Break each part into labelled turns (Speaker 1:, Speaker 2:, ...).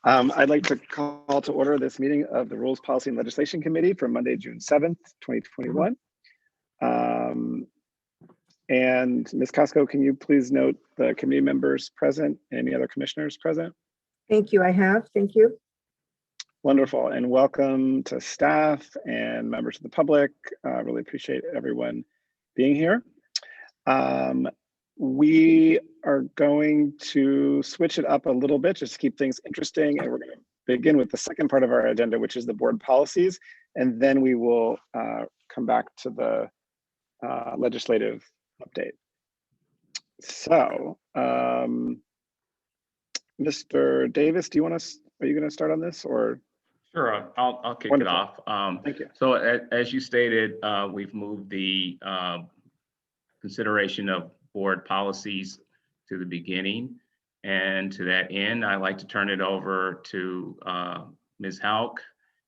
Speaker 1: I'd like to call to order this meeting of the Rules, Policy, and Legislation Committee for Monday, June 7th, 2021. And Ms. Costco, can you please note the committee members present and any other commissioners present?
Speaker 2: Thank you, I have, thank you.
Speaker 1: Wonderful, and welcome to staff and members of the public. Really appreciate everyone being here. We are going to switch it up a little bit just to keep things interesting, and we're going to begin with the second part of our agenda, which is the board policies, and then we will come back to the legislative update. So, Mr. Davis, are you going to start on this, or?
Speaker 3: Sure, I'll kick
Speaker 1: Wonderful.
Speaker 3: it off.
Speaker 1: Thank you.
Speaker 3: So as you stated, we've moved the consideration of board policies to the beginning. And to that end, I'd like to turn it over to Ms. Hauk.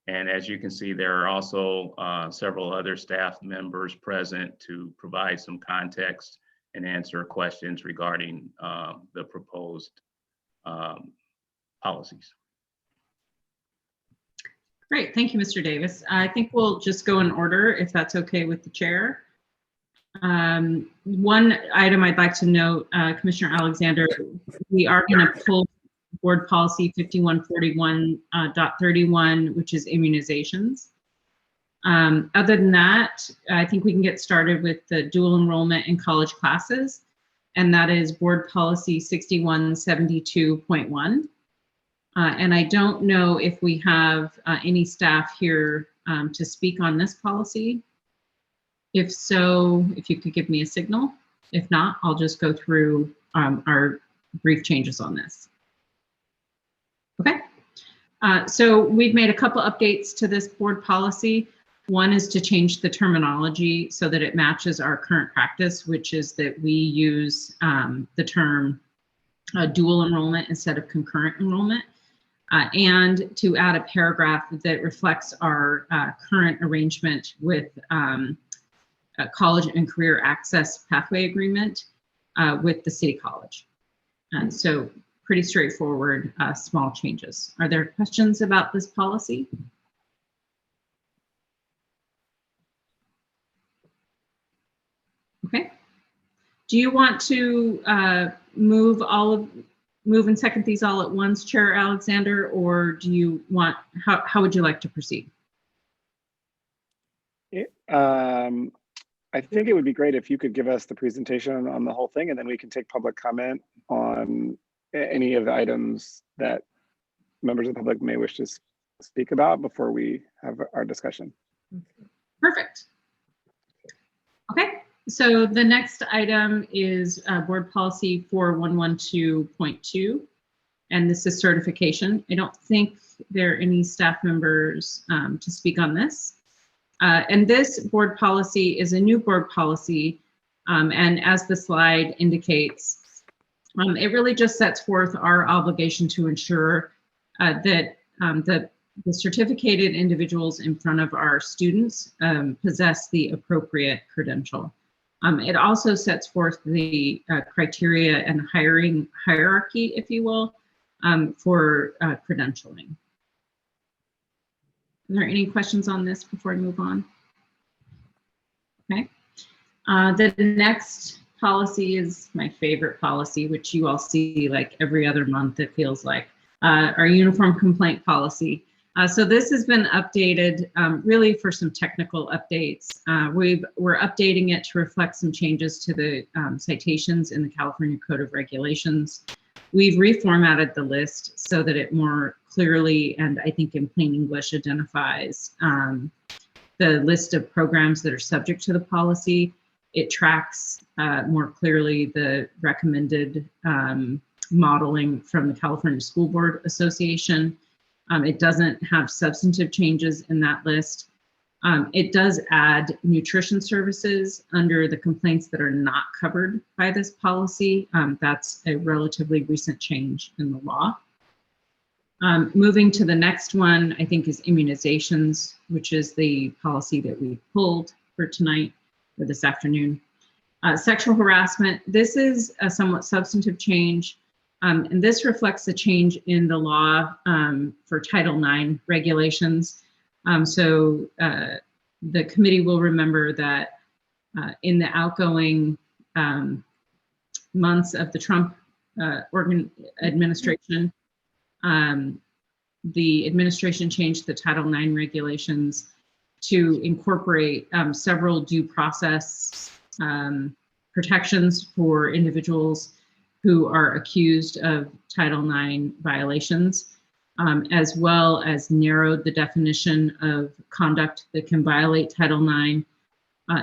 Speaker 3: And as you can see, there are also several other staff members present to provide some context and answer questions regarding the proposed policies.
Speaker 4: Great, thank you, Mr. Davis. I think we'll just go in order if that's okay with the chair. One item I'd like to note, Commissioner Alexander, we are going to pull board policy 5141.31, which is immunizations. Other than that, I think we can get started with the dual enrollment in college classes, and that is board policy 6172.1. And I don't know if we have any staff here to speak on this policy. If so, if you could give me a signal. If not, I'll just go through our brief changes on this. Okay, so we've made a couple updates to this board policy. One is to change the terminology so that it matches our current practice, which is that we use the term dual enrollment instead of concurrent enrollment. And to add a paragraph that reflects our current arrangement with college and career access pathway agreement with the City College. So pretty straightforward, small changes. Are there questions about this policy? Okay. Do you want to move and second these all at once, Chair Alexander, or do you want, how would you like to proceed?
Speaker 1: I think it would be great if you could give us the presentation on the whole thing, and then we can take public comment on any of the items that members of the public may wish to speak about before we have our discussion.
Speaker 4: Perfect. Okay, so the next item is board policy 4112.2, and this is certification. I don't think there are any staff members to speak on this. And this board policy is a new board policy, and as the slide indicates, it really just sets forth our obligation to ensure that the certificated individuals in front of our students possess the appropriate credential. It also sets forth the criteria and hiring hierarchy, if you will, for credentialing. Are there any questions on this before I move on? Okay. The next policy is my favorite policy, which you all see like every other month, it feels like, our uniform complaint policy. So this has been updated really for some technical updates. We're updating it to reflect some changes to the citations in the California Code of Regulations. We've reformatted the list so that it more clearly, and I think in plain English, identifies the list of programs that are subject to the policy. It tracks more clearly the recommended modeling from the California School Board Association. It doesn't have substantive changes in that list. It does add nutrition services under the complaints that are not covered by this policy. That's a relatively recent change in the law. Moving to the next one, I think, is immunizations, which is the policy that we pulled for tonight or this afternoon. Sexual harassment, this is a somewhat substantive change. And this reflects a change in the law for Title IX regulations. The committee will remember that in the outgoing months of the Trump administration, the administration changed the Title IX regulations to incorporate several due process protections for individuals who are accused of Title IX violations, as well as narrowed the definition of conduct that can violate Title IX.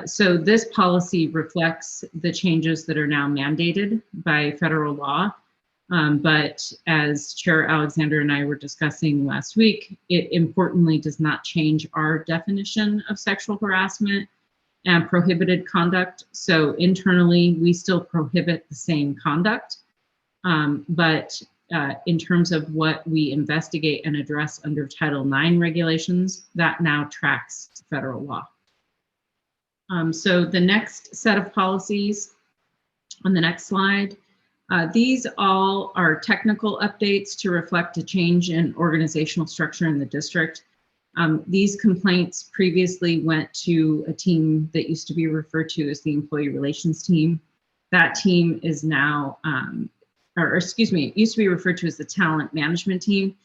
Speaker 4: So this policy reflects the changes that are now mandated by federal law. But as Chair Alexander and I were discussing last week, it importantly does not change our definition of sexual harassment and prohibited conduct. So internally, we still prohibit the same conduct, but in terms of what we investigate and address under Title IX regulations, that now tracks federal law. So the next set of policies on the next slide, these all are technical updates to reflect a change in organizational structure in the district. These complaints previously went to a team that used to be referred to as the employee relations team. That team is now, it used to be referred to as the talent management team,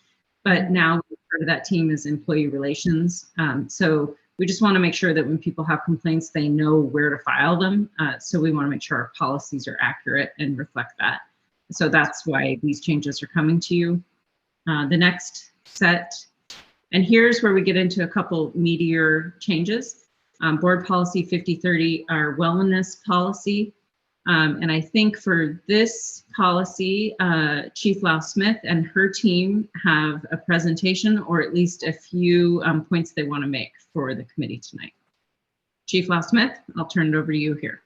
Speaker 4: but now we refer to that team as employee relations. So we just want to make sure that when people have complaints, they know where to file them. So we want to make sure our policies are accurate and reflect that. So that's why these changes are coming to you. The next set, and here's where we get into a couple meatier changes. Board Policy 5030, our wellness policy. And I think for this policy, Chief Lau Smith and her team have a presentation or at least a few points they want to make for the committee tonight. Chief Lau Smith, I'll turn it over to you here.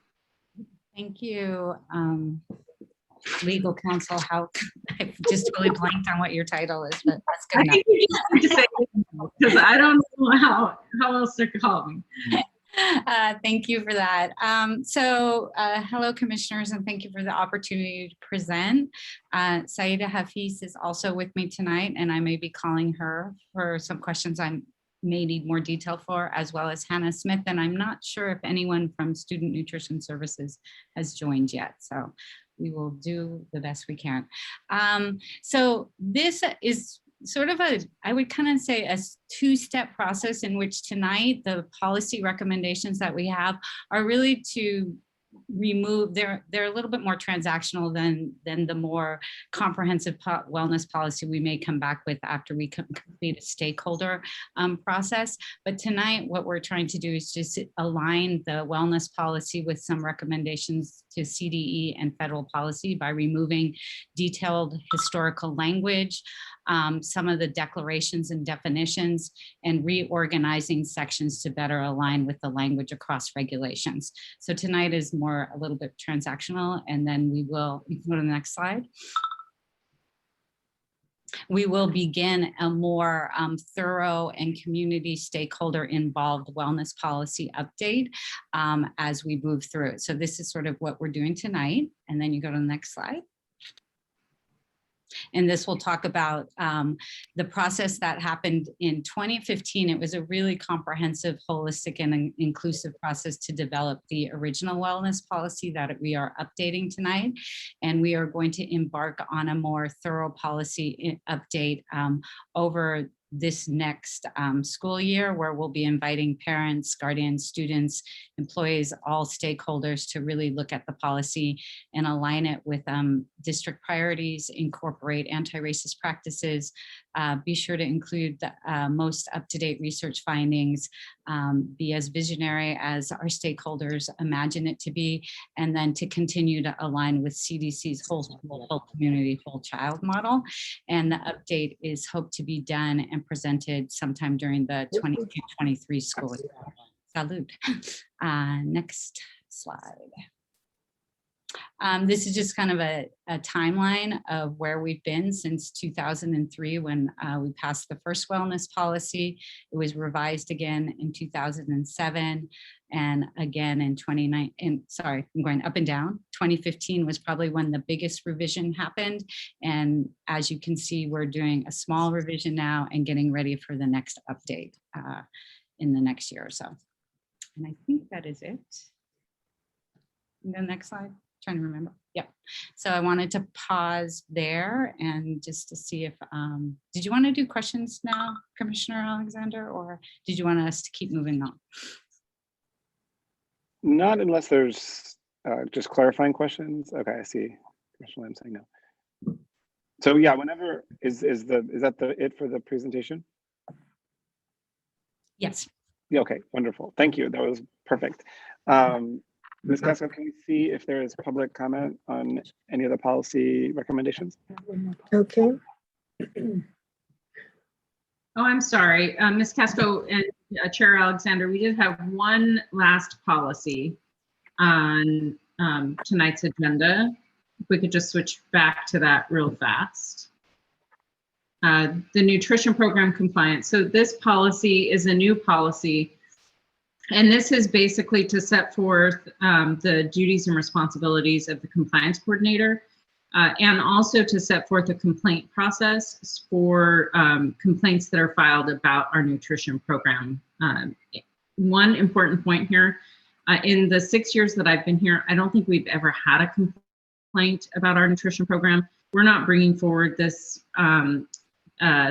Speaker 5: Thank you, legal counsel. How I just really blanked on what your title is, but that's good
Speaker 4: I
Speaker 5: enough.
Speaker 4: think you just need to say because I don't know how else to call me.
Speaker 5: Thank you for that. Hello, commissioners, and thank you for the opportunity to present. Saida Hafiz is also with me tonight, and I may be calling her for some questions I may need more detail for, as well as Hannah Smith. And I'm not sure if anyone from Student Nutrition Services has joined yet. So we will do the best we can. So this is sort of I would kind of say a two-step process in which tonight the policy recommendations that we have are really to remove, they're a little bit more transactional than the more comprehensive wellness policy we may come back with after we complete a stakeholder process. But tonight, what we're trying to do is just align the wellness policy with some recommendations to CDE and federal policy by removing detailed historical language, some of the declarations and definitions, and reorganizing sections to better align with the language across regulations. So tonight is more a little bit transactional, and then we can go to the next slide. We will begin a more thorough and community stakeholder involved wellness policy update as we move through it. So this is sort of what we're doing tonight. And then you go to the next slide. And this will talk about the process that happened in 2015. It was a really comprehensive, holistic, and inclusive process to develop the original wellness policy that we are updating tonight. And we are going to embark on a more thorough policy update over this next school year, where we'll be inviting parents, guardians, students, employees, all stakeholders to really look at the policy and align it with district priorities, incorporate anti-racist practices, be sure to include the most up-to-date research findings, be as visionary as our stakeholders imagine it to be, and then to continue to align with CDC's whole community, whole child model. And the update is hoped to be done and presented sometime during the 22-23 school year. Salute. Next slide. This is just kind of a timeline of where we've been since 2003 when we passed the first wellness policy. It was revised again in 2007 and again in 2019. Sorry, I'm going up and down. 2015 was probably when the biggest revision happened. And as you can see, we're doing a small revision now and getting ready for the next update in the next year or so. And I think that is it. And the next slide. Trying to remember. Yep. So I wanted to pause there and just to see if, did you want to do questions now, Commissioner Alexander, or did you want us to keep moving on?
Speaker 1: Not unless there's just clarifying questions. Okay, I see. Commissioner Lamb saying no. So yeah, whenever is that it for the presentation?
Speaker 5: Yes.
Speaker 1: Yeah, okay, wonderful. Thank you. That was perfect. Ms. Casco, can we see if there is public comment on any of the policy recommendations?
Speaker 2: Okay.
Speaker 4: Oh, I'm sorry, Ms. Casco and Chair Alexander, we did have one last policy on tonight's agenda. If we could just switch back to that real fast. The nutrition program compliance. So this policy is a new policy. And this is basically to set forth the duties and responsibilities of the compliance coordinator, and also to set forth a complaint process for complaints that are filed about our nutrition program. One important point here, in the 6 years that I've been here, I don't think we've ever had a complaint about our nutrition program. We're not bringing forward this,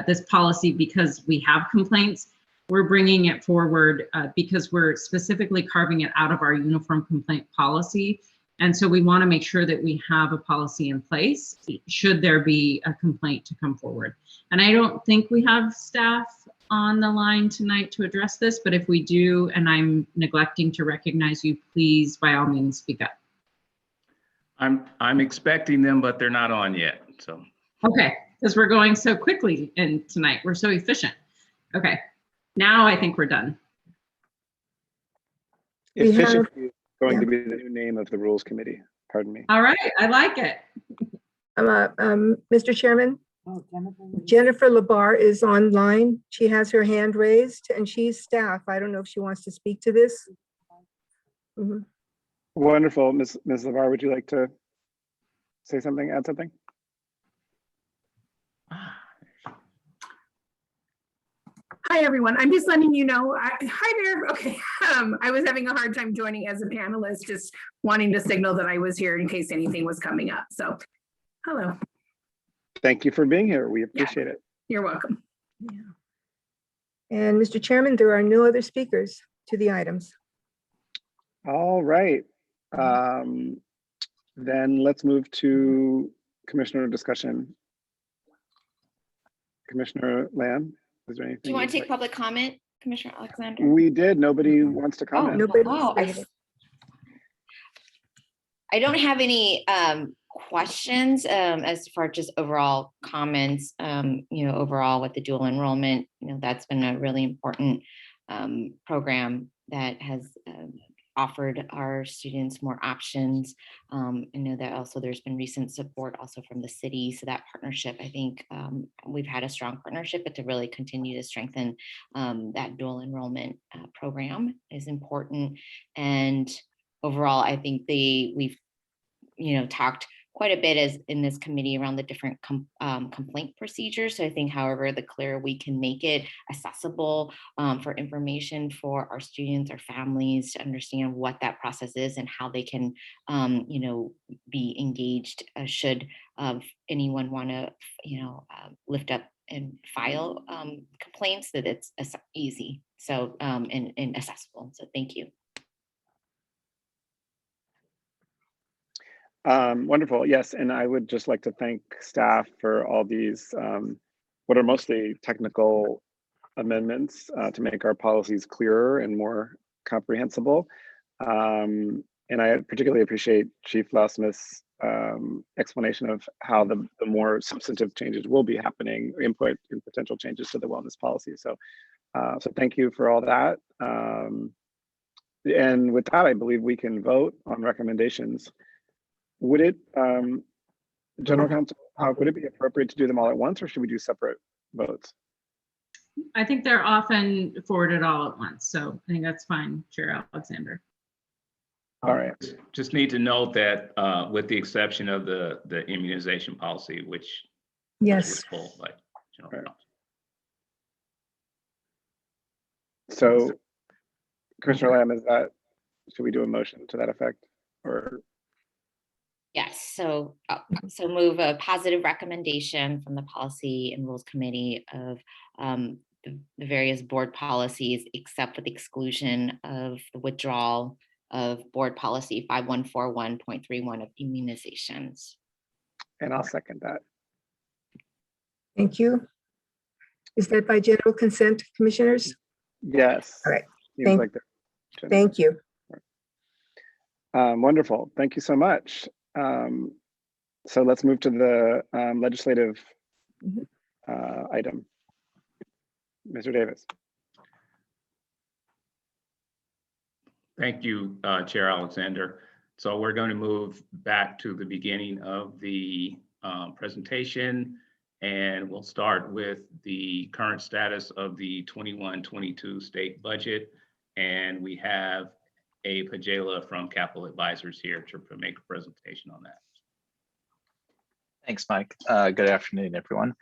Speaker 4: this policy because we have complaints. We're bringing it forward because we're specifically carving it out of our uniform complaint policy. And so we want to make sure that we have a policy in place should there be a complaint to come forward. And I don't think we have staff on the line tonight to address this, but if we do, and I'm neglecting to recognize you, please, by all means, speak up.
Speaker 3: I'm expecting them, but they're not on yet, so. Okay,
Speaker 4: because we're going so quickly and tonight, we're so efficient. Okay. Now I think we're done.
Speaker 1: Efficiency is going to be the new name of the Rules Committee. Pardon me.
Speaker 4: All right, I like it.
Speaker 2: Mr. Chairman, Jennifer Lavar is online. She has her hand raised and she's staff. I don't know if she wants to speak to this.
Speaker 1: Wonderful. Ms. Lavar, would you like to say something, add something?
Speaker 6: Hi, everyone. I'm just letting you know. Hi there. Okay. I was having a hard time joining as a panelist, just wanting to signal that I was here in case anything was coming up. So, hello.
Speaker 1: Thank you for being here. We appreciate it.
Speaker 6: You're welcome.
Speaker 2: Yeah. And Mr. Chairman, there are no other speakers to the items.
Speaker 1: All right. Then let's move to commissioner discussion. Commissioner Lamb, is there anything?
Speaker 7: Do you want to take public comment, Commissioner Alexander?
Speaker 1: We did. Nobody wants to comment.
Speaker 2: Nobody.
Speaker 7: I don't have any questions as far as just overall comments. Overall with the dual enrollment, that's been a really important program that has offered our students more options. I know that also there's been recent support also from the city. So that partnership, I think we've had a strong partnership, but to really continue to strengthen that dual enrollment program is important. And overall, I think we've talked quite a bit as in this committee around the different complaint procedures. So I think, however, the clearer we can make it accessible for information for our students, our families to understand what that process is and how they can, be engaged should anyone want to, lift up and file complaints, that it's easy. So and accessible. So thank you.
Speaker 1: Wonderful. Yes, and I would just like to thank staff for all these, what are mostly technical amendments to make our policies clearer and more comprehensible. And I particularly appreciate Chief Lausmith's explanation of how the more substantive changes will be happening, input and potential changes to the wellness policy. So, so thank you for all that. And with that, I believe we can vote on recommendations. would it, General Counsel, would it be appropriate to do them all at once, or should we do separate votes?
Speaker 4: I think they're often forwarded all at once, so I think that's fine, Chair Alexander.
Speaker 1: All right.
Speaker 3: Just need to note that with the exception of the immunization policy, which
Speaker 2: Yes.
Speaker 3: was pulled by General
Speaker 1: Right.
Speaker 3: Counsel.
Speaker 1: So, Commissioner Lamb, should we do a motion to that effect, or?
Speaker 7: Yes, so move a positive recommendation from the Policy and Rules Committee of the various board policies, except for the exclusion of the withdrawal of board policy 5141.31 of immunizations.
Speaker 1: And I'll second that.
Speaker 2: Thank you. Is that by general consent, commissioners?
Speaker 1: Yes.
Speaker 2: All right.
Speaker 1: Seems like they're-
Speaker 2: Thank you.
Speaker 1: Wonderful. Thank you so much. So let's move to the legislative item. Mr. Davis.
Speaker 3: Thank you, Chair Alexander. So we're going to move back to the beginning of the presentation, and we'll start with the current status of the 21-22 state budget. And we have Abe Hajela from Capital Advisors here to make a presentation on that.
Speaker 8: Thanks, Mike. Good afternoon, everyone.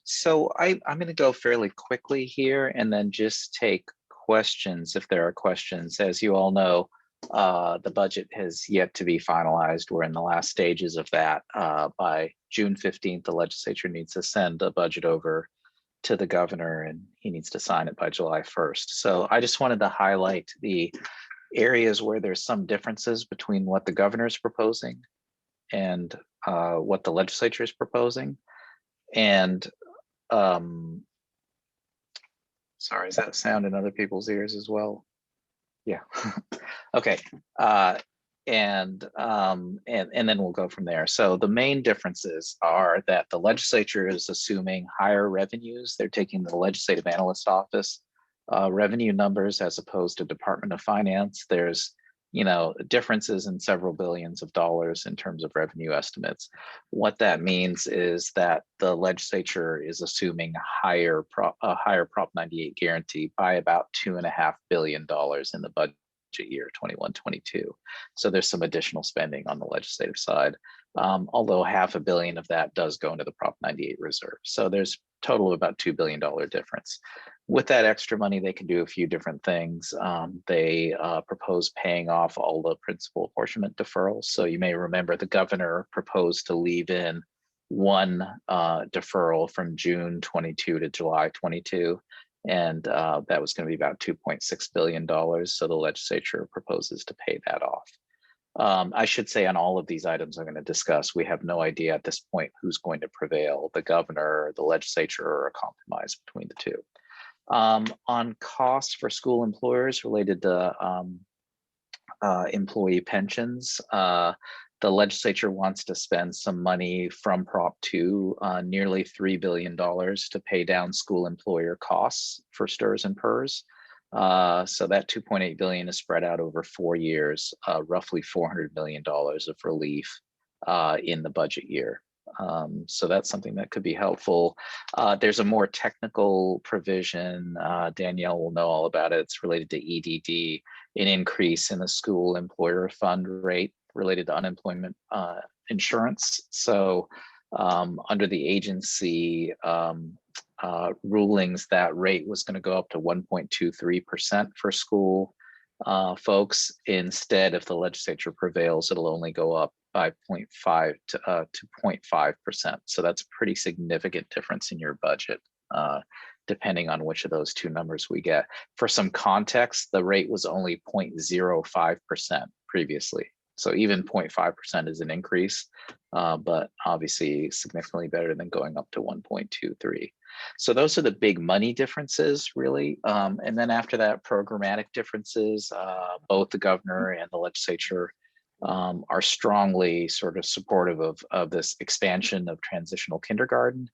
Speaker 8: So I'm going to go fairly quickly here and then just take questions if there are questions. As you all know, the budget has yet to be finalized. We're in the last stages of that. By June 15th, the legislature needs to send a budget over to the governor, and he needs to sign it by July 1st. So I just wanted to highlight the areas where there's some differences between what the governor is proposing and what the legislature is proposing. And sorry, is that a sound in other people's ears as well? Yeah. Okay. And then we'll go from there. So the main differences are that the legislature is assuming higher revenues. They're taking the legislative analyst office revenue numbers as opposed to Department of Finance. There's differences in several billions of dollars in terms of revenue estimates. What that means is that the legislature is assuming a higher Prop 98 guarantee by about $2.5 billion in the budget year 21-22. So there's some additional spending on the legislative side, although $500 million of that does go into the Prop 98 reserve. So there's a total of about $2 billion difference. With that extra money, they can do a few different things. They propose paying off all the principal apportionment deferrals. So you may remember the governor proposed to leave in one deferral from June 22 to July 22. And that was going to be about $2.6 billion. So the legislature proposes to pay that off. I should say on all of these items I'm going to discuss, we have no idea at this point who's going to prevail, the governor, the legislature, or a compromise between the two. On costs for school employers related to employee pensions, the legislature wants to spend some money from Prop 2, nearly $3 billion to pay down school employer costs for STRS and PERS. So that $2.8 billion is spread out over 4 years, roughly $400 million of relief in the budget year. So that's something that could be helpful. There's a more technical provision. Danielle will know all about it. It's related to EDD, an increase in the school employer fund rate related to unemployment insurance. So under the agency rulings, that rate was going to go up to 1.23% for school folks. Instead, if the legislature prevails, it'll only go up by 0.5 to 0.5%. So that's a pretty significant difference in your budget, depending on which of those two numbers we get. For some context, the rate was only 0.05% previously. So even 0.5% is an increase, but obviously significantly better than going up to 1.23. So those are the big money differences, really. And then after that, programmatic differences, both the governor and the legislature are strongly sort of supportive of this expansion of transitional kindergarten.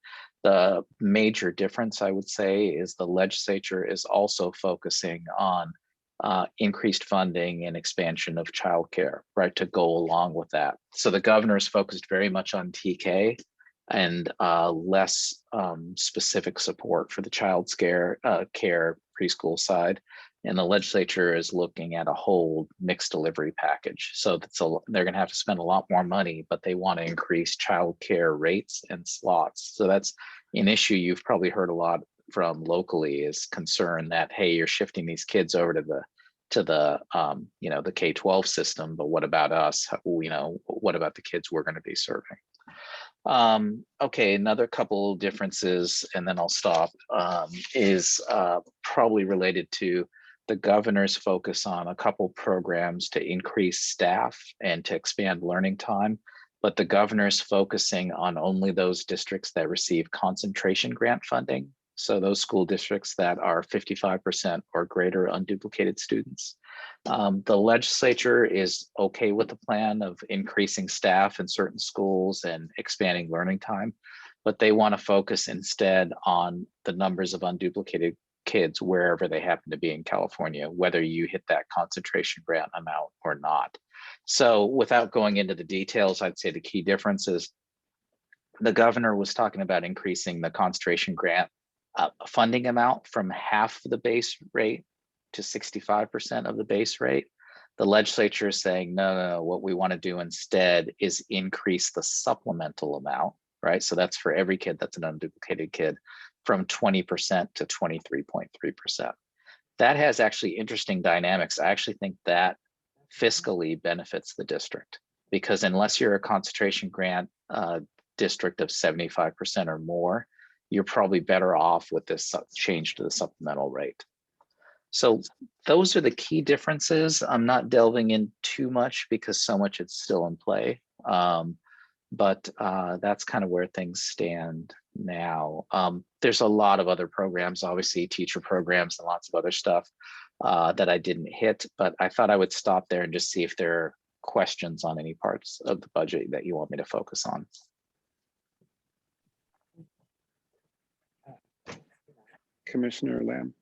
Speaker 8: The major difference, I would say, is the legislature is also focusing on increased funding and expansion of childcare, right, to go along with that. So the governor is focused very much on TK and less specific support for the child care preschool side. And the legislature is looking at a whole mixed delivery package. So they're going to have to spend a lot more money, but they want to increase child care rates and slots. So that's an issue you've probably heard a lot from locally, is concern that, hey, you're shifting these kids over to the the K-12 system, but what about us? What about the kids we're going to be serving? Okay, another couple differences, and then I'll stop, is probably related to the governor's focus on a couple programs to increase staff and to expand learning time, but the governor's focusing on only those districts that receive concentration grant funding. So those school districts that are 55% or greater unduplicated students. The legislature is okay with the plan of increasing staff in certain schools and expanding learning time, but they want to focus instead on the numbers of unduplicated kids wherever they happen to be in California, whether you hit that concentration grant amount or not. So without going into the details, I'd say the key difference is the governor was talking about increasing the concentration grant funding amount from half the base rate to 65% of the base rate. The legislature is saying, no, what we want to do instead is increase the supplemental amount, right? So that's for every kid that's an unduplicated kid, from 20% to 23.3%. That has actually interesting dynamics. I actually think that fiscally benefits the district, because unless you're a concentration grant district of 75% or more, you're probably better off with this change to the supplemental rate. So those are the key differences. I'm not delving in too much because so much is still in play. But that's kind of where things stand now. There's a lot of other programs, obviously teacher programs and lots of other stuff that I didn't hit, but I thought I would stop there and just see if there are questions on any parts of the budget that you want me to focus on.
Speaker 1: Commissioner Lamb.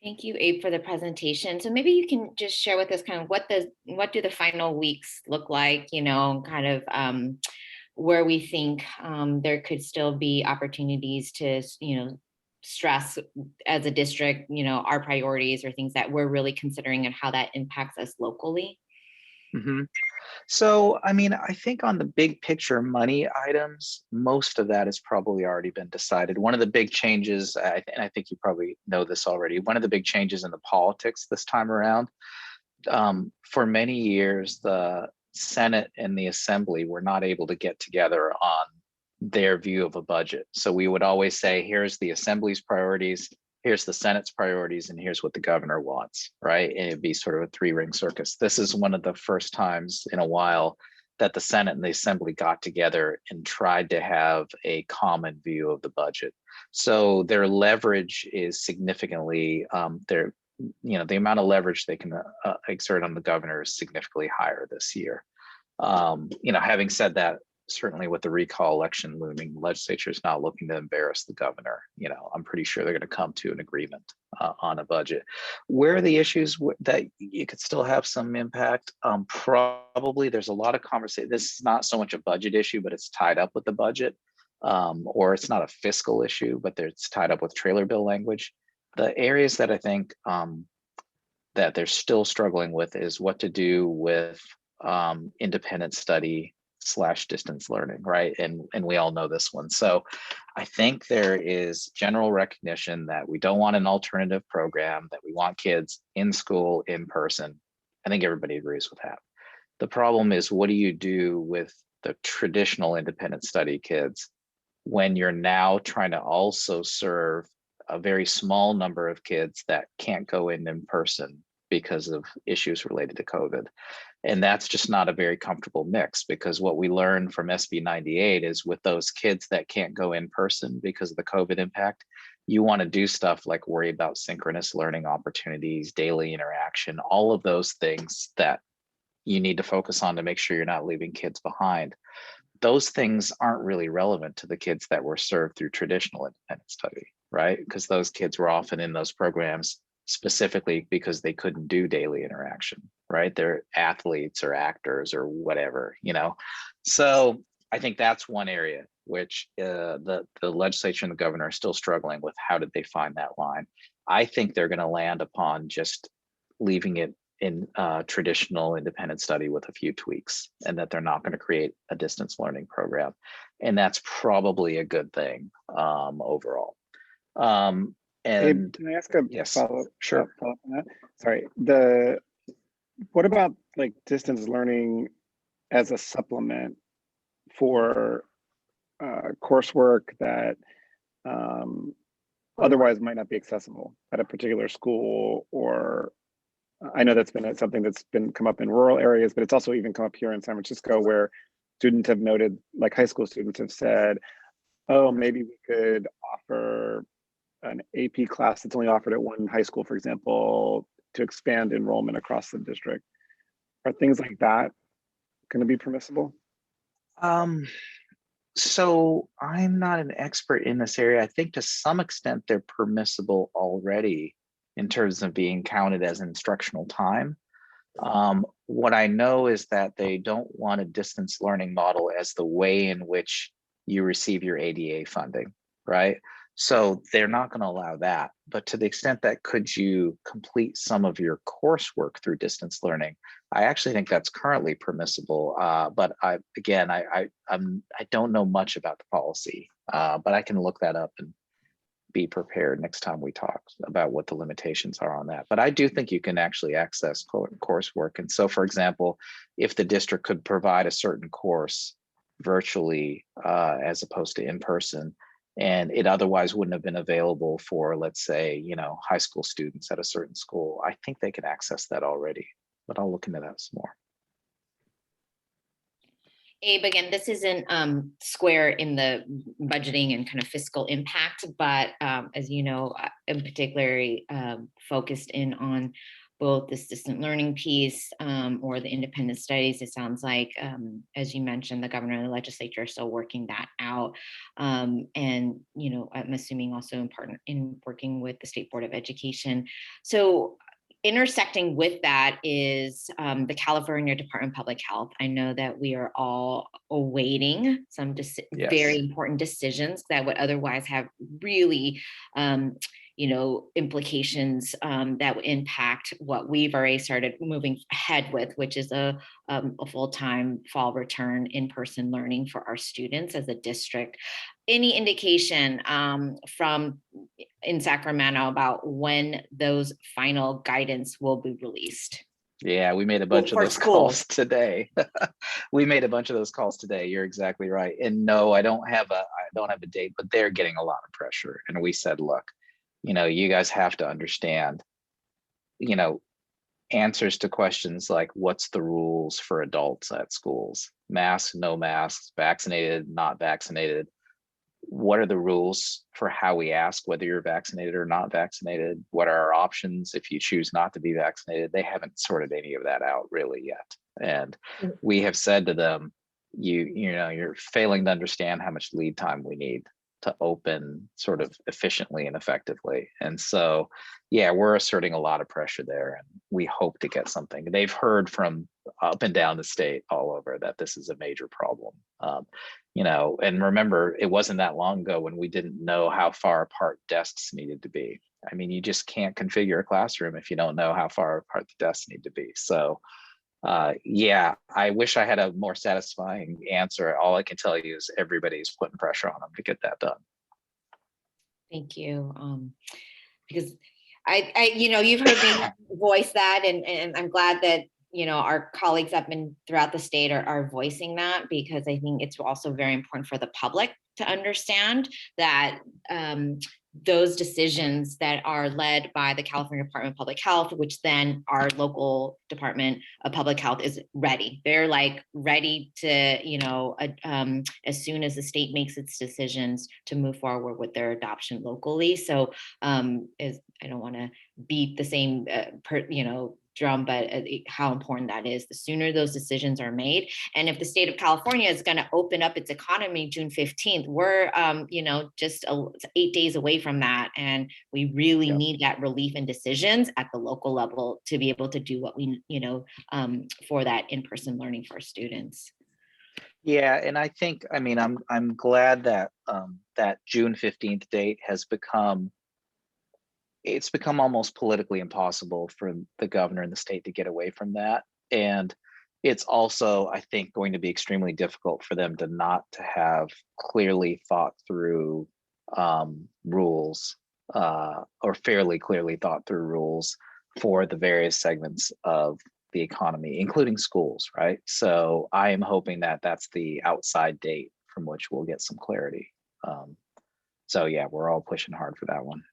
Speaker 7: Thank you, Abe, for the presentation. So maybe you can just share with us kind of what do the final weeks look like, kind of where we think there could still be opportunities to, stress as a district, our priorities or things that we're really considering and how that impacts us locally.
Speaker 8: Mm-hmm. So, I mean, I think on the big picture money items, most of that has probably already been decided. One of the big changes, and I think you probably know this already, one of the big changes in the politics this time around, for many years, the Senate and the Assembly were not able to get together on their view of a budget. So we would always say, here's the Assembly's priorities, here's the Senate's priorities, and here's what the governor wants, right? And it'd be sort of a three-ring circus. This is one of the first times in a while that the Senate and the Assembly got together and tried to have a common view of the budget. So their leverage is significantly, the amount of leverage they can exert on the governor is significantly higher this year. Having said that, certainly with the recall election looming, the legislature is not looking to embarrass the governor. I'm pretty sure they're going to come to an agreement on a budget. Where are the issues that you could still have some impact? Probably there's a lot of conversation. This is not so much a budget issue, but it's tied up with the budget, or it's not a fiscal issue, but it's tied up with trailer bill language. The areas that I think that they're still struggling with is what to do with independent study / distance learning, right? And we all know this one. So I think there is general recognition that we don't want an alternative program, that we want kids in school, in person. I think everybody agrees with that. The problem is, what do you do with the traditional independent study kids when you're now trying to also serve a very small number of kids that can't go in person because of issues related to COVID? And that's just not a very comfortable mix, because what we learned from SB 98 is with those kids that can't go in person because of the COVID impact, you want to do stuff like worry about synchronous learning opportunities, daily interaction, all of those things that you need to focus on to make sure you're not leaving kids behind. Those things aren't really relevant to the kids that were served through traditional independent study, right? Because those kids were often in those programs specifically because they couldn't do daily interaction, right? They're athletes or actors or whatever, you know? So I think that's one area which the legislature and the governor are still struggling with. How did they find that line? I think they're going to land upon just leaving it in traditional independent study with a few tweaks, and that they're not going to create a distance learning program. And that's probably a good thing overall.
Speaker 1: Abe,
Speaker 8: And
Speaker 1: can I ask a
Speaker 8: yes,
Speaker 1: follow-up?
Speaker 8: sure.
Speaker 1: Follow-up on that? Sorry. What about like distance learning as a supplement for coursework that otherwise might not be accessible at a particular school? Or I know that's been something that's been come up in rural areas, but it's also even come up here in San Francisco, where students have noted, like high school students have said, oh, maybe we could offer an AP class that's only offered at one high school, for example, to expand enrollment across the district. Are things like that going to be permissible?
Speaker 8: So I'm not an expert in this area. I think to some extent they're permissible already in terms of being counted as instructional time. What I know is that they don't want a distance learning model as the way in which you receive your ADA funding, right? So they're not going to allow that. But to the extent that could you complete some of your coursework through distance learning, I actually think that's currently permissible. But I don't know much about the policy, but I can look that up and be prepared next time we talk about what the limitations are on that. But I do think you can actually access coursework. And so, for example, if the district could provide a certain course virtually as opposed to in person, and it otherwise wouldn't have been available for, let's say, you know, high school students at a certain school, I think they can access that already. But I'll look into that some more.
Speaker 7: Abe, again, this isn't square in the budgeting and kind of fiscal impact, but as you know, I'm particularly focused in on both this distant learning piece or the independent studies. It sounds like, as you mentioned, the governor and the legislature are still working that out. And, you know, I'm assuming also in part in working with the State Board of Education. So intersecting with that is the California Department of Public Health. I know that we are all awaiting some very important decisions that would otherwise have really you know, implications that would impact what we've already started moving ahead with, which is a full-time fall return in-person learning for our students as a district. Any indication from in Sacramento about when those final guidance will be released?
Speaker 8: Yeah, we made a bunch of those calls today. We made a bunch of those calls today. You're exactly right. And no, I don't have a date, but they're getting a lot of pressure. And we said, look, you know, you guys have to understand, you know, answers to questions like what's the rules for adults at schools, masks, no masks, vaccinated, not vaccinated. What are the rules for how we ask whether you're vaccinated or not vaccinated? What are our options if you choose not to be vaccinated? They haven't sorted any of that out really yet. And we have said to them, you know, you're failing to understand how much lead time we need to open sort of efficiently and effectively. And so, yeah, we're asserting a lot of pressure there, and we hope to get something. They've heard from up and down the state all over that this is a major problem. You know, and remember, it wasn't that long ago when we didn't know how far apart desks needed to be. I mean, you just can't configure a classroom if you don't know how far apart the desks need to be. So yeah, I wish I had a more satisfying answer. All I can tell you is everybody's putting pressure on them to get that done.
Speaker 7: Thank you. Because I you know, you've heard me voice that, and I'm glad that, you know, our colleagues up and throughout the state are voicing that, because I think it's also very important for the public to understand that those decisions that are led by the California Department of Public Health, which then our local Department of Public Health is ready. They're like ready to, you know, as soon as the state makes its decisions to move forward with their adoption locally. So I don't want to beat the same, you know, drum, but how important that is. The sooner those decisions are made, and if the state of California is going to open up its economy June 15th, we're just 8 days away from that, and we really need that relief and decisions at the local level to be able to do what we for that in-person learning for students.
Speaker 8: Yeah, and I think, I mean, I'm glad that that June 15th date has become almost politically impossible for the governor and the state to get away from that. And it's also, I think, going to be extremely difficult for them to not to have clearly thought through rules or fairly clearly thought through rules for the various segments of the economy, including schools, right? So I am hoping that that's the outside date from which we'll get some clarity. So yeah, we're all pushing hard for that one.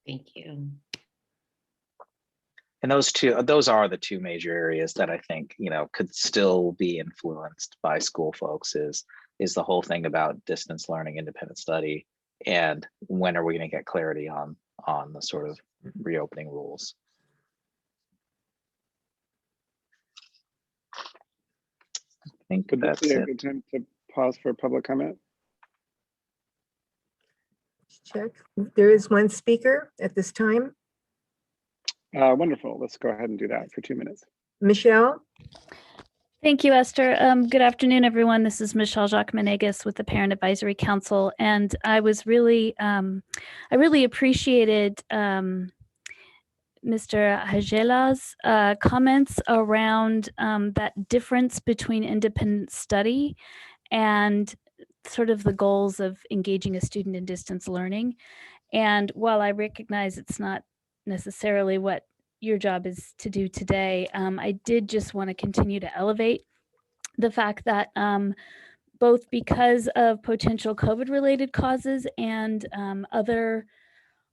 Speaker 7: Thank you.
Speaker 8: And those are the two major areas that I think, could still be influenced by school folks is the whole thing about distance learning, independent study, and when are we going to get clarity on the sort of reopening rules. I think
Speaker 1: Could this
Speaker 8: that's
Speaker 1: be a
Speaker 8: it.
Speaker 1: good time to pause for public comment?
Speaker 2: Check. There is one speaker at this time.
Speaker 1: Wonderful. Let's go ahead and do that for 2 minutes.
Speaker 2: Michelle?
Speaker 9: Thank you, Esther. Good afternoon, everyone. This is Michelle Jacques-Menegas with the Parent Advisory Council, and I was really, I really appreciated Mr. Hajela's comments around that difference between independent study and sort of the goals of engaging a student in distance learning. And while I recognize it's not necessarily what your job is to do today, I did just want to continue to elevate the fact that both because of potential COVID-related causes and other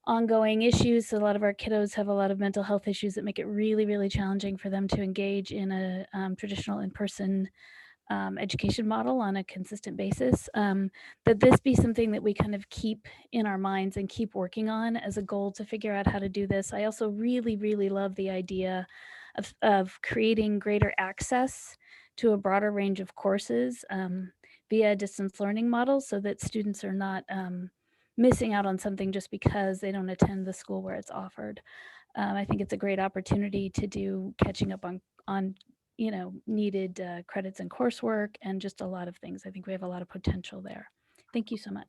Speaker 9: ongoing issues, so a lot of our kiddos have a lot of mental health issues that make it really, really challenging for them to engage in a traditional in-person education model on a consistent basis, that this be something that we kind of keep in our minds and keep working on as a goal to figure out how to do this. I also really, really love the idea of creating greater access to a broader range of courses via distance learning models so that students are not missing out on something just because they don't attend the school where it's offered. I think it's a great opportunity to do catching up on needed credits and coursework and just a lot of things. I think we have a lot of potential there. Thank you so much.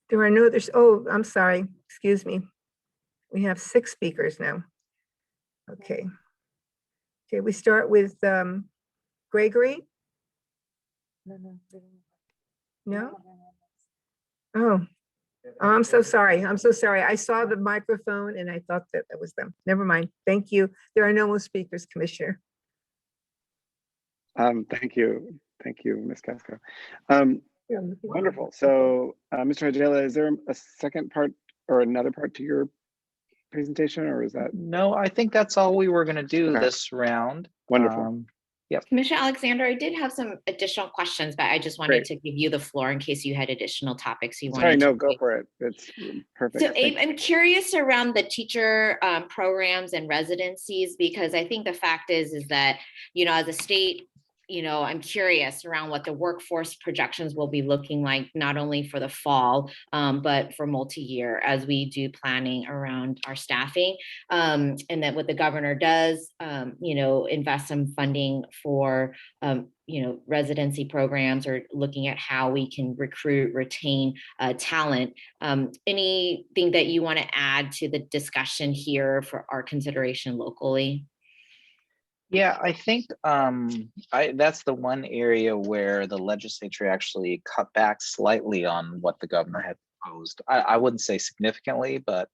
Speaker 2: There are no others. Oh, I'm sorry. Excuse me. We have 6 speakers now. Okay. Okay, we start with Gregory. No? Oh, I'm so sorry. I'm so sorry. I saw the microphone and I thought that was them. Never mind. Thank you. There are no more speakers, Commissioner.
Speaker 1: Thank you, Ms. Casco. Wonderful. So, Mr. Hajela, is there a second part or another part to your presentation, or is that?
Speaker 8: No, I think that's all we were going to do this round.
Speaker 1: Wonderful.
Speaker 8: Yep.
Speaker 7: Commissioner Alexander, I did have some additional questions, but I just wanted to give you the floor in case you had additional topics you wanted.
Speaker 1: Sorry, no, go for it. It's perfect.
Speaker 7: So Abe, I'm curious around the teacher programs and residencies, because I think the fact is that, as a state, I'm curious around what the workforce projections will be looking like, not only for the fall, but for multi-year as we do planning around our staffing. And that what the governor does, invest some funding for, residency programs or looking at how we can recruit, retain talent. Anything that you want to add to the discussion here for our consideration locally?
Speaker 8: Yeah, I think that's the one area where the legislature actually cut back slightly on what the governor had proposed. I wouldn't say significantly, but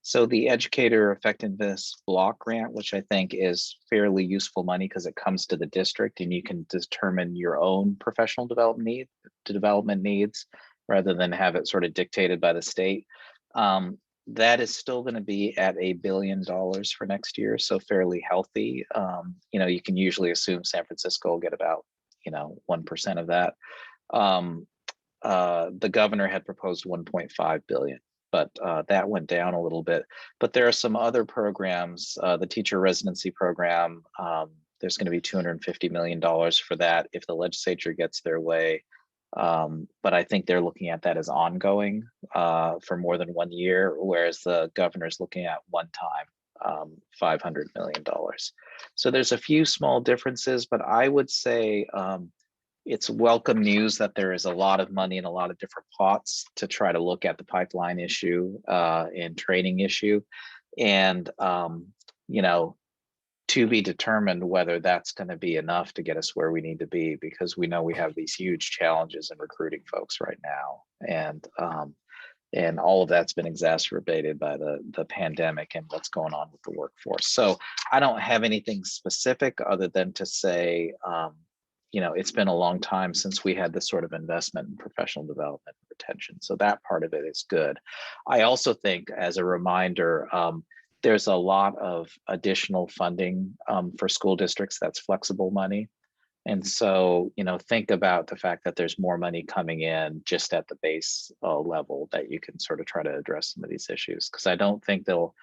Speaker 8: so the educator effectiveness block grant, which I think is fairly useful money because it comes to the district and you can determine your own professional development needs rather than have it sort of dictated by the state. That is still going to be at $1 billion for next year, so fairly healthy. You can usually assume San Francisco will get about 1% of that. the governor had proposed 1.5 billion, but that went down a little bit. But there are some other programs, the teacher residency program, there's going to be $250 million for that if the legislature gets their way. But I think they're looking at that as ongoing for more than 1 year, whereas the governor's looking at one time, $500 million. So there's a few small differences, but I would say it's welcome news that there is a lot of money in a lot of different pots to try to look at the pipeline issue and training issue. And, you know, to be determined whether that's going to be enough to get us where we need to be, because we know we have these huge challenges in recruiting folks right now. And all of that's been exacerbated by the pandemic and what's going on with the workforce. So I don't have anything specific other than to say, you know, it's been a long time since we had this sort of investment in professional development and retention. So that part of it is good. I also think, as a reminder, there's a lot of additional funding for school districts that's flexible money. And so, you know, think about the fact that there's more money coming in just at the base level that you can sort of try to address some of these issues. Because I don't think there'll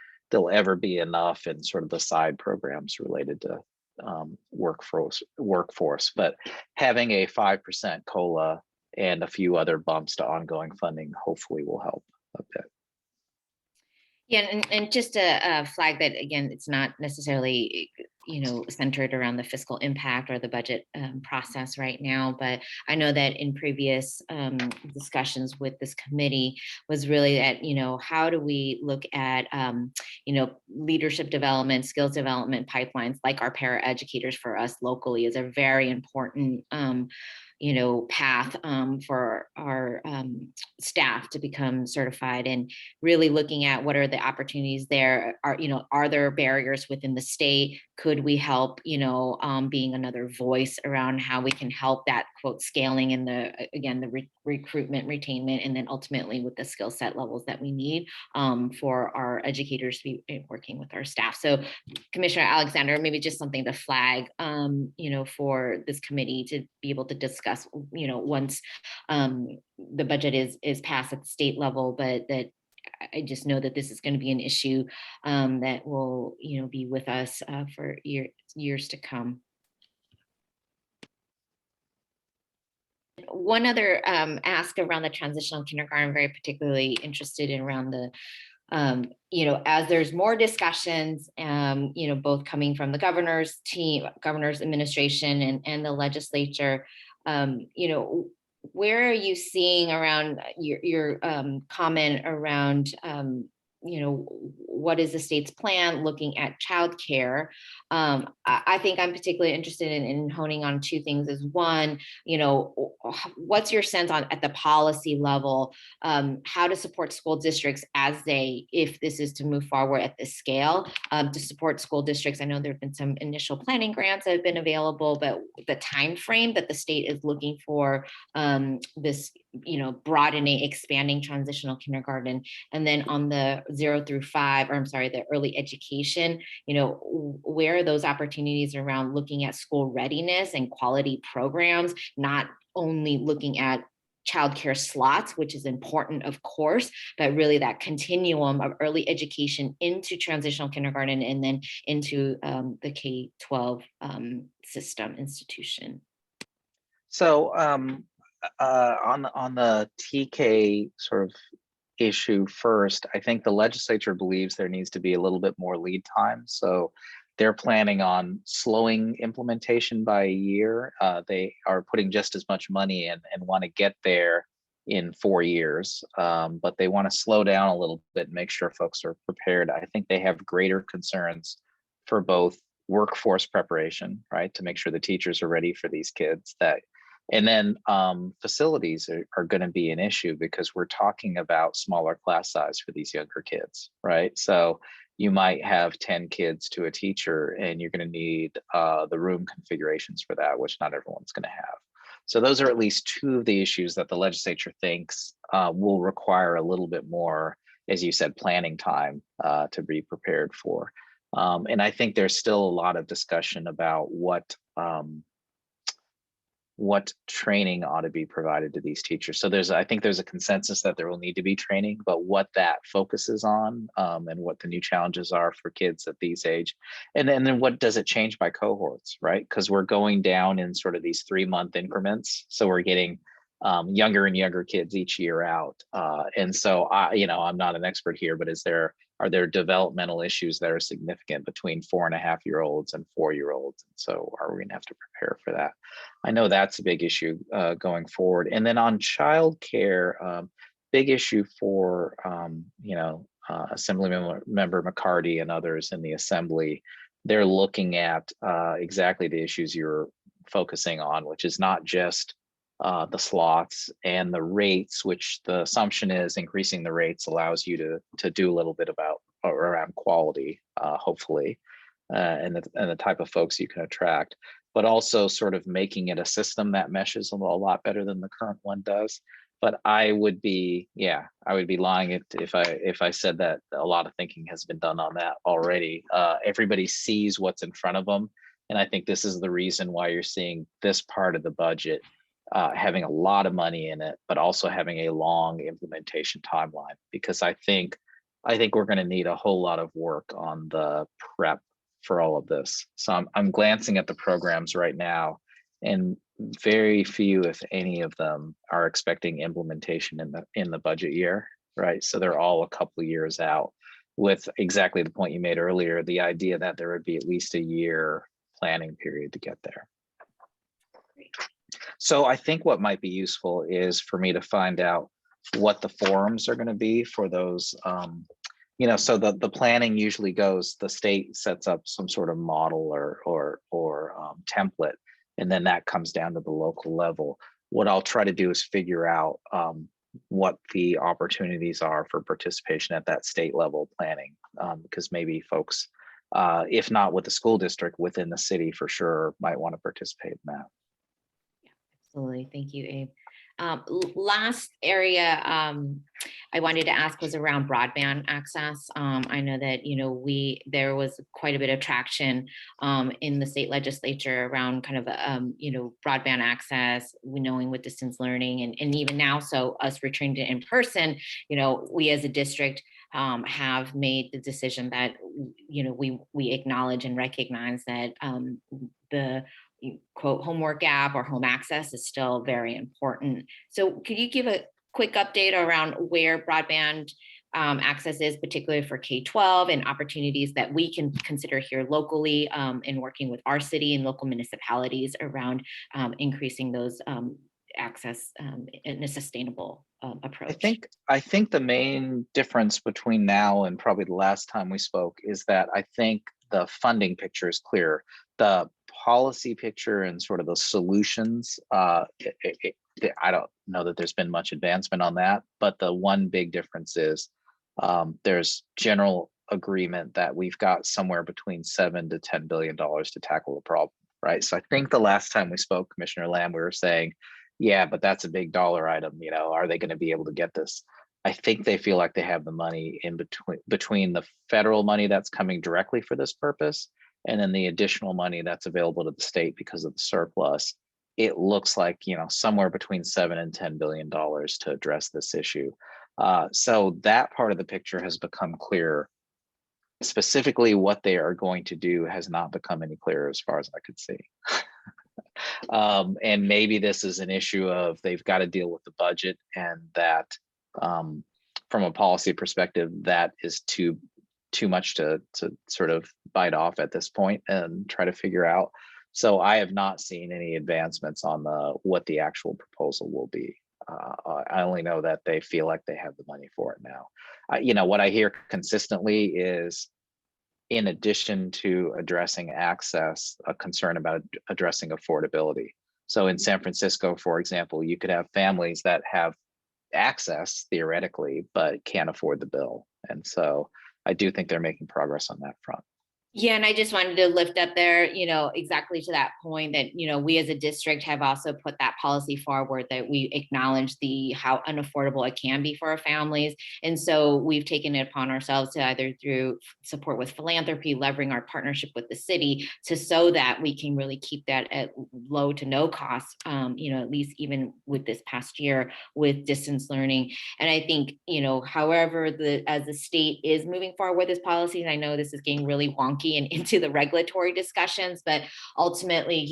Speaker 8: ever be enough in sort of the side programs related to workforce. But having a 5% COLA and a few other bumps to ongoing funding hopefully will help a bit.
Speaker 7: Yeah, and just to flag that again, it's not necessarily, you know, centered around the fiscal impact or the budget process right now, but I know that in previous discussions with this committee was really that, you know, how do we look at, you know, leadership development, skills development pipelines, like our paraeducators for us locally is a very important you know, path for our staff to become certified, and really looking at what are the opportunities there. Are, you know, are there barriers within the state? Could we help, you know, being another voice around how we can help that quote scaling in the, again, the recruitment, retainment, and then ultimately with the skill set levels that we need for our educators to be working with our staff. So Commissioner Alexander, maybe just something to flag, you know, for this committee to be able to discuss, you know, once the budget is passed at the state level, but that I just know that this is going to be an issue that will, you know, be with us for years to come. One other ask around the transitional kindergarten, I'm very particularly interested in around the, you know, as there's more discussions, you know, both coming from the governor's team, governor's administration and the legislature, you know, where are you seeing around your comment around, you know, what is the state's plan looking at childcare? I think I'm particularly interested in honing on two things. Is one, you know, what's your sense on at the policy level, how to support school districts as they, if this is to move forward at this scale, to support school districts. I know there have been some initial planning grants that have been available, but the time frame that the state is looking for this, you know, broadening, expanding transitional kindergarten, and then on the 0 through 5, or I'm sorry, the early education, you know, where are those opportunities around looking at school readiness and quality programs, not only looking at childcare slots, which is important, of course, but really that continuum of early education into transitional kindergarten and then into the K-12 system institution.
Speaker 8: So on the TK sort of issue first, I think the legislature believes there needs to be a little bit more lead time. So they're planning on slowing implementation by a year. They are putting just as much money in and want to get there in 4 years, but they want to slow down a little bit and make sure folks are prepared. I think they have greater concerns for both workforce preparation, right, to make sure the teachers are ready for these kids, and then facilities are going to be an issue because we're talking about smaller class size for these younger kids, right? So you might have 10 kids to a teacher and you're going to need the room configurations for that, which not everyone's going to have. So those are at least two of the issues that the legislature thinks will require a little bit more, as you said, planning time to be prepared for. And I think there's still a lot of discussion about what what training ought to be provided to these teachers. So I think there's a consensus that there will need to be training, but what that focuses on, and what the new challenges are for kids at these age, and then what does it change by cohorts, right? Because we're going down in sort of these 3-month increments, so we're getting younger and younger kids each year out, and so I'm not an expert here, but are there developmental issues that are significant between 4.5-year-olds and 4-year-olds? And so are we going to have to prepare for that? I know that's a big issue going forward. And then on childcare, big issue for Assemblymember McCarty and others in the Assembly. They're looking at exactly the issues you're focusing on, which is not just the slots and the rates, which the assumption is increasing the rates allows you to do a little bit around quality, hopefully, and the type of folks you can attract, but also sort of making it a system that meshes a lot better than the current one does. But I would be lying if I said that a lot of thinking has been done on that already. Everybody sees what's in front of them, and I think this is the reason why you're seeing this part of the budget having a lot of money in it, but also having a long implementation timeline, because I think we're going to need a whole lot of work on the prep for all of this. So I'm glancing at the programs right now, and very few, if any of them, are expecting implementation in the budget year, right? So they're all a couple of years out, with exactly the point you made earlier, the idea that there would be at least a year planning period to get there. So I think what might be useful is for me to find out what the forums are going to be for those. So the planning usually goes, the state sets up some sort of model or template, and then that comes down to the local level. What I'll try to do is figure out what the opportunities are for participation at that state level planning, because maybe folks, if not with the school district, within the city for sure, might want to participate in that.
Speaker 7: Absolutely. Thank you, Abe. Last area I wanted to ask was around broadband access. I know that, there was quite a bit of traction in the state legislature around kind of, broadband access, knowing with distance learning and even now, so us returning to in person, we as a district have made the decision that, we acknowledge and recognize that the quote homework app or home access is still very important. So could you give a quick update around where broadband access is, particularly for K-12, and opportunities that we can consider here locally in working with our city and local municipalities around increasing those access in a sustainable approach?
Speaker 8: I think the main difference between now and probably the last time we spoke is that I think the funding picture is clear. The policy picture and sort of the solutions, I don't know that there's been much advancement on that, but the one big difference is there's general agreement that we've got somewhere between $7 to $10 billion to tackle the problem, right? So I think the last time we spoke, Commissioner Lamb, we were saying, yeah, but that's a big dollar item. Are they going to be able to get this? I think they feel like they have the money in between the federal money that's coming directly for this purpose, and then the additional money that's available to the state because of the surplus. It looks like, somewhere between $7 and $10 billion to address this issue. So that part of the picture has become clearer. Specifically, what they are going to do has not become any clearer as far as I could see. And maybe this is an issue of they've got to deal with the budget, and that from a policy perspective, that is too much to sort of bite off at this point and try to figure out. So I have not seen any advancements on what the actual proposal will be. I only know that they feel like they have the money for it now. What I hear consistently is, in addition to addressing access, a concern about addressing affordability. So in San Francisco, for example, you could have families that have access theoretically, but can't afford the bill. And so I do think they're making progress on that front.
Speaker 7: Yeah, and I just wanted to lift up there, exactly to that point that, we as a district have also put that policy forward that we acknowledge how unaffordable it can be for our families. And so we've taken it upon ourselves to either through support with philanthropy, leveraging our partnership with the city so that we can really keep that at low to no cost, at least even with this past year with distance learning. And I think, however, as the state is moving forward with this policy, and I know this is getting really wonky and into the regulatory discussions, but ultimately,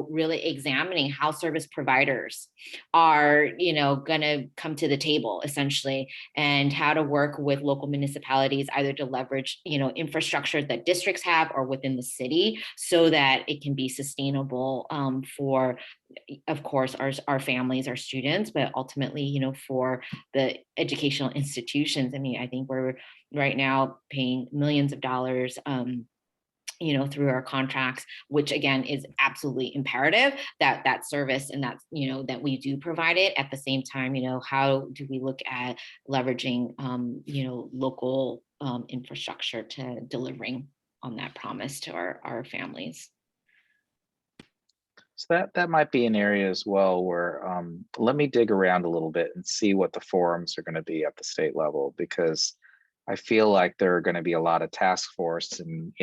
Speaker 7: really examining how service providers are, going to come to the table essentially, and how to work with local municipalities, either to leverage, infrastructure that districts have or within the city so that it can be sustainable for, of course, our families, our students, but ultimately, for the educational institutions. I mean, I think we're right now paying millions of dollars through our contracts, which again is absolutely imperative that service and that that we do provide it. At the same time, how do we look at leveraging local infrastructure to delivering on that promise to our families?
Speaker 8: So that might be an area as well where let me dig around a little bit and see what the forums are going to be at the state level, because I feel like there are going to be a lot of task force and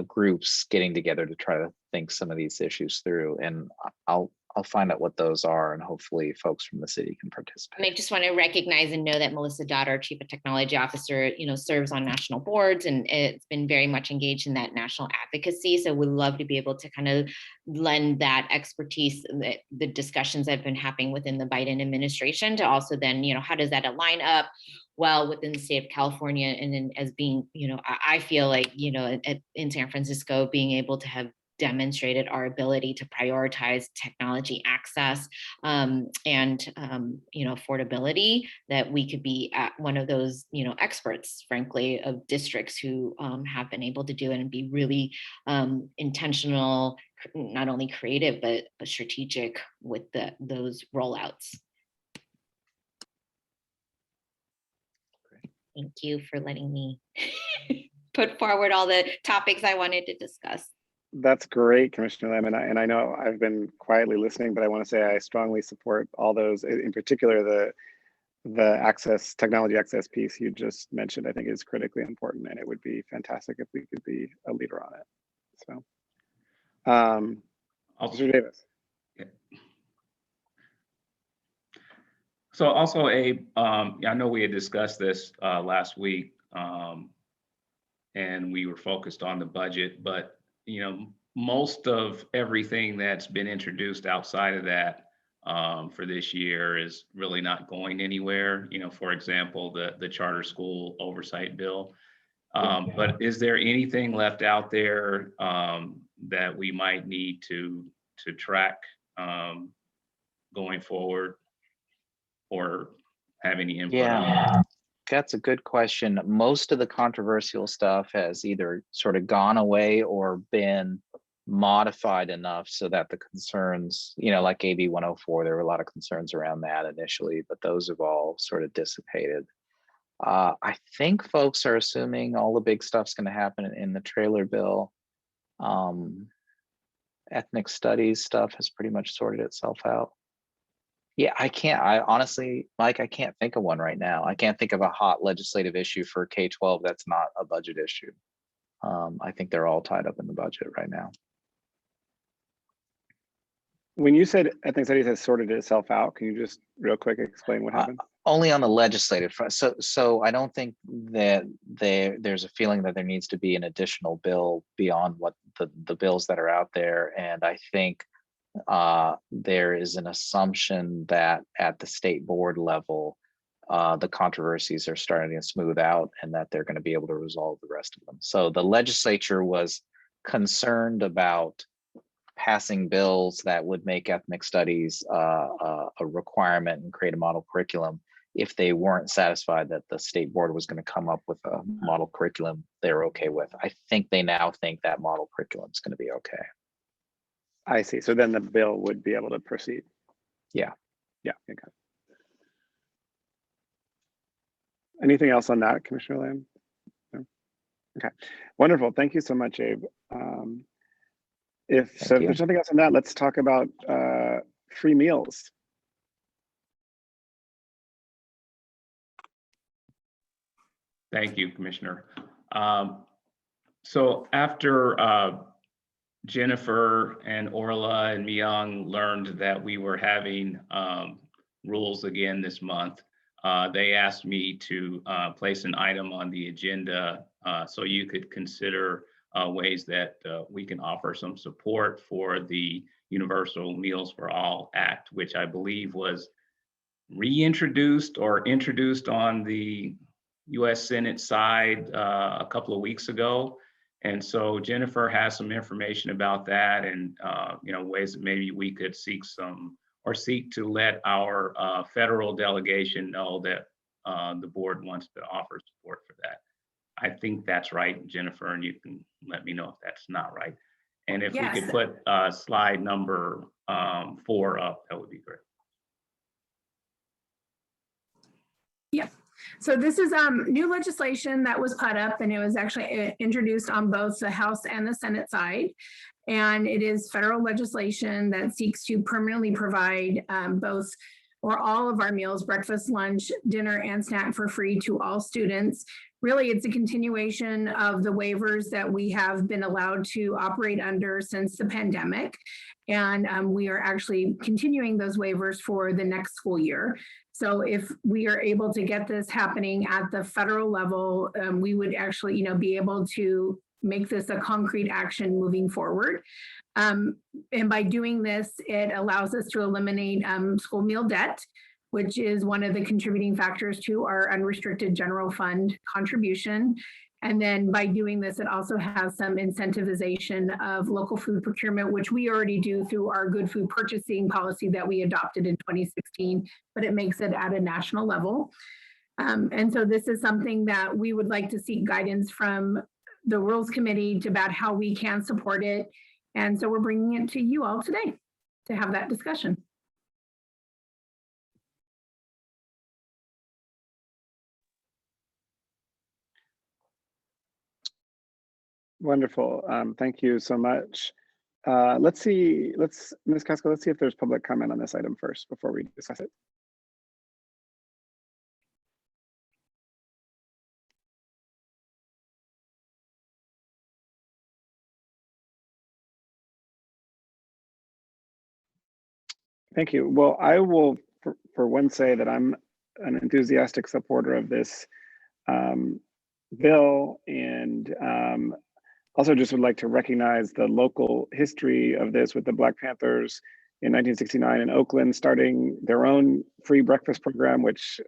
Speaker 8: groups getting together to try to think some of these issues through, and I'll find out what those are, and hopefully folks from the city can participate.
Speaker 7: And I just want to recognize and know that Melissa Dodd, our Chief of Technology Officer, serves on national boards and it's been very much engaged in that national advocacy. So we'd love to be able to kind of lend that expertise, the discussions that have been happening within the Biden administration to also then, how does that align up well within the state of California, and then as being, I feel like, in San Francisco, being able to have demonstrated our ability to prioritize technology access and affordability, that we could be at one of those experts, frankly, of districts who have been able to do it and be really intentional, not only creative but strategic with those rollouts. Thank you for letting me put forward all the topics I wanted to discuss.
Speaker 1: That's great, Commissioner Lamb, and I know I've been quietly listening, but I want to say I strongly support all those, in particular the technology access piece you just mentioned. I think is critically important, and it would be fantastic if we could be a leader on it. So, Mr. Davis.
Speaker 3: So also I know we had discussed this last week, and we were focused on the budget, but most of everything that's been introduced outside of that for this year is really not going anywhere. For example, the charter school oversight bill. But is there anything left out there that we might need to track going forward, or have any input on?
Speaker 8: Yeah, that's a good question. Most of the controversial stuff has either sort of gone away or been modified enough so that the concerns, like AB 104, there were a lot of concerns around that initially, but those have all sort of dissipated. I think folks are assuming all the big stuff's going to happen in the trailer bill. Ethnic studies stuff has pretty much sorted itself out. Yeah, I honestly, Mike, I can't think of one right now. I can't think of a hot legislative issue for K-12 that's not a budget issue. I think they're all tied up in the budget right now.
Speaker 1: When you said ethnic studies has sorted itself out, can you just real quick explain what happened?
Speaker 8: Only on the legislative front. So I don't think that there's a feeling that there needs to be an additional bill beyond what the bills that are out there. And I think there is an assumption that at the state board level, the controversies are starting to smooth out and that they're going to be able to resolve the rest of them. So the legislature was concerned about passing bills that would make ethnic studies a requirement and create a model curriculum if they weren't satisfied that the state board was going to come up with a model curriculum they're okay with. I think they now think that model curriculum is going to be okay.
Speaker 1: I see. So then the bill would be able to proceed.
Speaker 8: Yeah.
Speaker 1: Yeah. Okay. Anything else on that, Commissioner Lamb? No? Okay, wonderful. Thank you so much, Abe. If
Speaker 8: Thank you.
Speaker 1: there's nothing else on that, let's talk about free meals.
Speaker 3: Thank you, Commissioner. So after Jennifer and Orla and Myung learned that we were having rules again this month, they asked me to place an item on the agenda so you could consider ways that we can offer some support for the Universal Meals for All Act, which I believe was reintroduced or introduced on the US Senate side a couple of weeks ago. And so Jennifer has some information about that and ways that maybe we could seek to let our federal delegation know that the board wants to offer support for that. I think that's right, Jennifer, and you can let me know if that's not right. And if we could put slide number 4 up, that would be great.
Speaker 6: Yep. So this is new legislation that was put up, and it was actually introduced on both the House and the Senate side. And it is federal legislation that seeks to permanently provide both or all of our meals, breakfast, lunch, dinner, and snack for free to all students. Really, it's a continuation of the waivers that we have been allowed to operate under since the pandemic. And we are actually continuing those waivers for the next school year. So if we are able to get this happening at the federal level, we would actually, be able to make this a concrete action moving forward. And by doing this, it allows us to eliminate school meal debt, which is one of the contributing factors to our unrestricted general fund contribution. And then by doing this, it also has some incentivization of local food procurement, which we already do through our good food purchasing policy that we adopted in 2016, but it makes it at a national level. And so this is something that we would like to seek guidance from the Rules Committee about how we can support it. And so we're bringing it to you all today to have that discussion.
Speaker 1: Wonderful. Thank you so much. Ms. Casco, let's see if there's public comment on this item first before we discuss it. Thank you. Well, I will, for one, say that I'm an enthusiastic supporter of this bill, and also just would like to recognize the local history of this with the Black Panthers in 1969 in Oakland, starting their own free breakfast program, which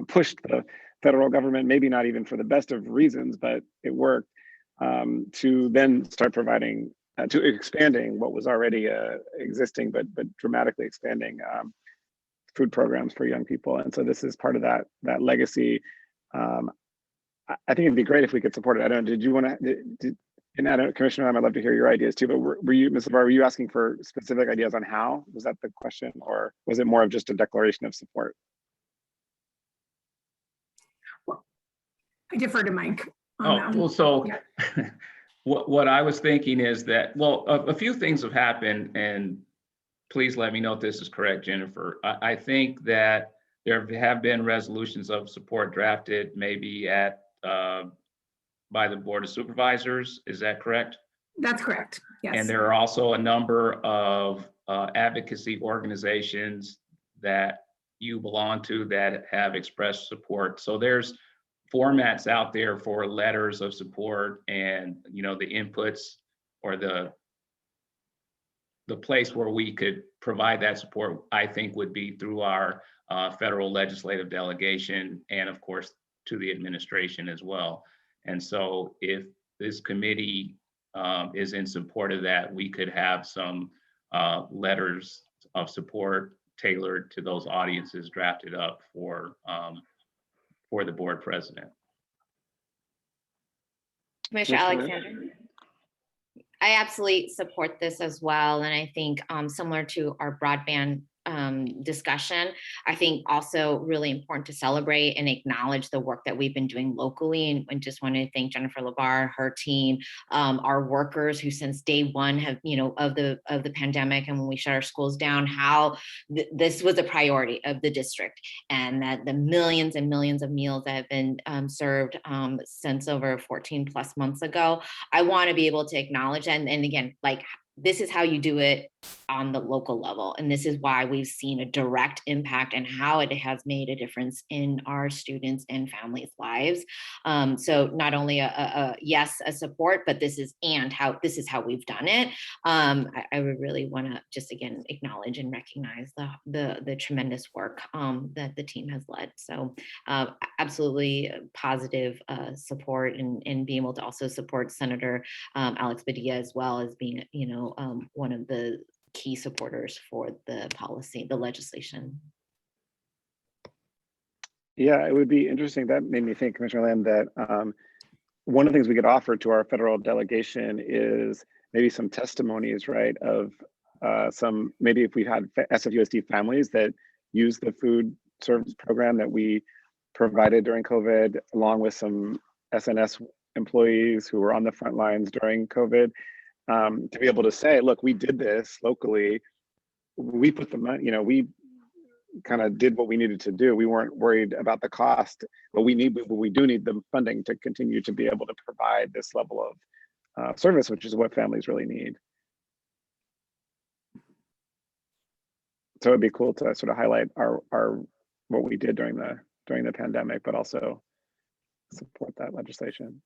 Speaker 1: pushed the federal government, maybe not even for the best of reasons, but it worked, to then start providing, to expanding what was already existing, but dramatically expanding food programs for young people. And so this is part of that legacy. I think it'd be great if we could support it. I don't know, did you want to, and I don't, Commissioner, I'd love to hear your ideas too, but were you, Ms. Lavar, were you asking for specific ideas on how? Was that the question, or was it more of just a declaration of support?
Speaker 6: Well, I defer to Mike.
Speaker 3: Well, so yeah. what I was thinking is that, well, a few things have happened, and please let me know if this is correct, Jennifer. I think that there have been resolutions of support drafted maybe at by the Board of Supervisors. Is that correct?
Speaker 6: That's correct. Yes.
Speaker 3: And there are also a number of advocacy organizations that you belong to that have expressed support. So there's formats out there for letters of support, and the inputs or the place where we could provide that support, I think, would be through our federal legislative delegation, and of course to the administration as well. And so if this committee is in support of that, we could have some letters of support tailored to those audiences drafted up for the board president.
Speaker 7: Commissioner Alexander? I absolutely support this as well. And I think similar to our broadband discussion. I think also really important to celebrate and acknowledge the work that we've been doing locally, and just want to thank Jennifer Lavar, her team, our workers who since day one have, of the pandemic and when we shut our schools down, how this was a priority of the district, and that the millions and millions of meals that have been served since over 14 plus months ago. I want to be able to acknowledge that, and again, like, this is how you do it on the local level. And this is why we've seen a direct impact and how it has made a difference in our students and families' lives. So not only a support, but this is how we've done it. I would really want to just again acknowledge and recognize the tremendous work that the team has led. So absolutely positive support, and being able to also support Senator Alex Padilla as well as being, one of the key supporters for the policy, the legislation.
Speaker 1: Yeah, it would be interesting. That made me think, Commissioner Lamb, that one of the things we could offer to our federal delegation is maybe some testimonies, right, of maybe if we had SFUSD families that use the food service program that we provided during COVID, along with some SNS employees who were on the front lines during COVID, to be able to say, look, we did this locally. We put the money, we kind of did what we needed to do. We weren't worried about the cost, but we do need the funding to continue to be able to provide this level of service, which is what families really need. So it'd be cool to sort of highlight our what we did during the pandemic, but also support that legislation.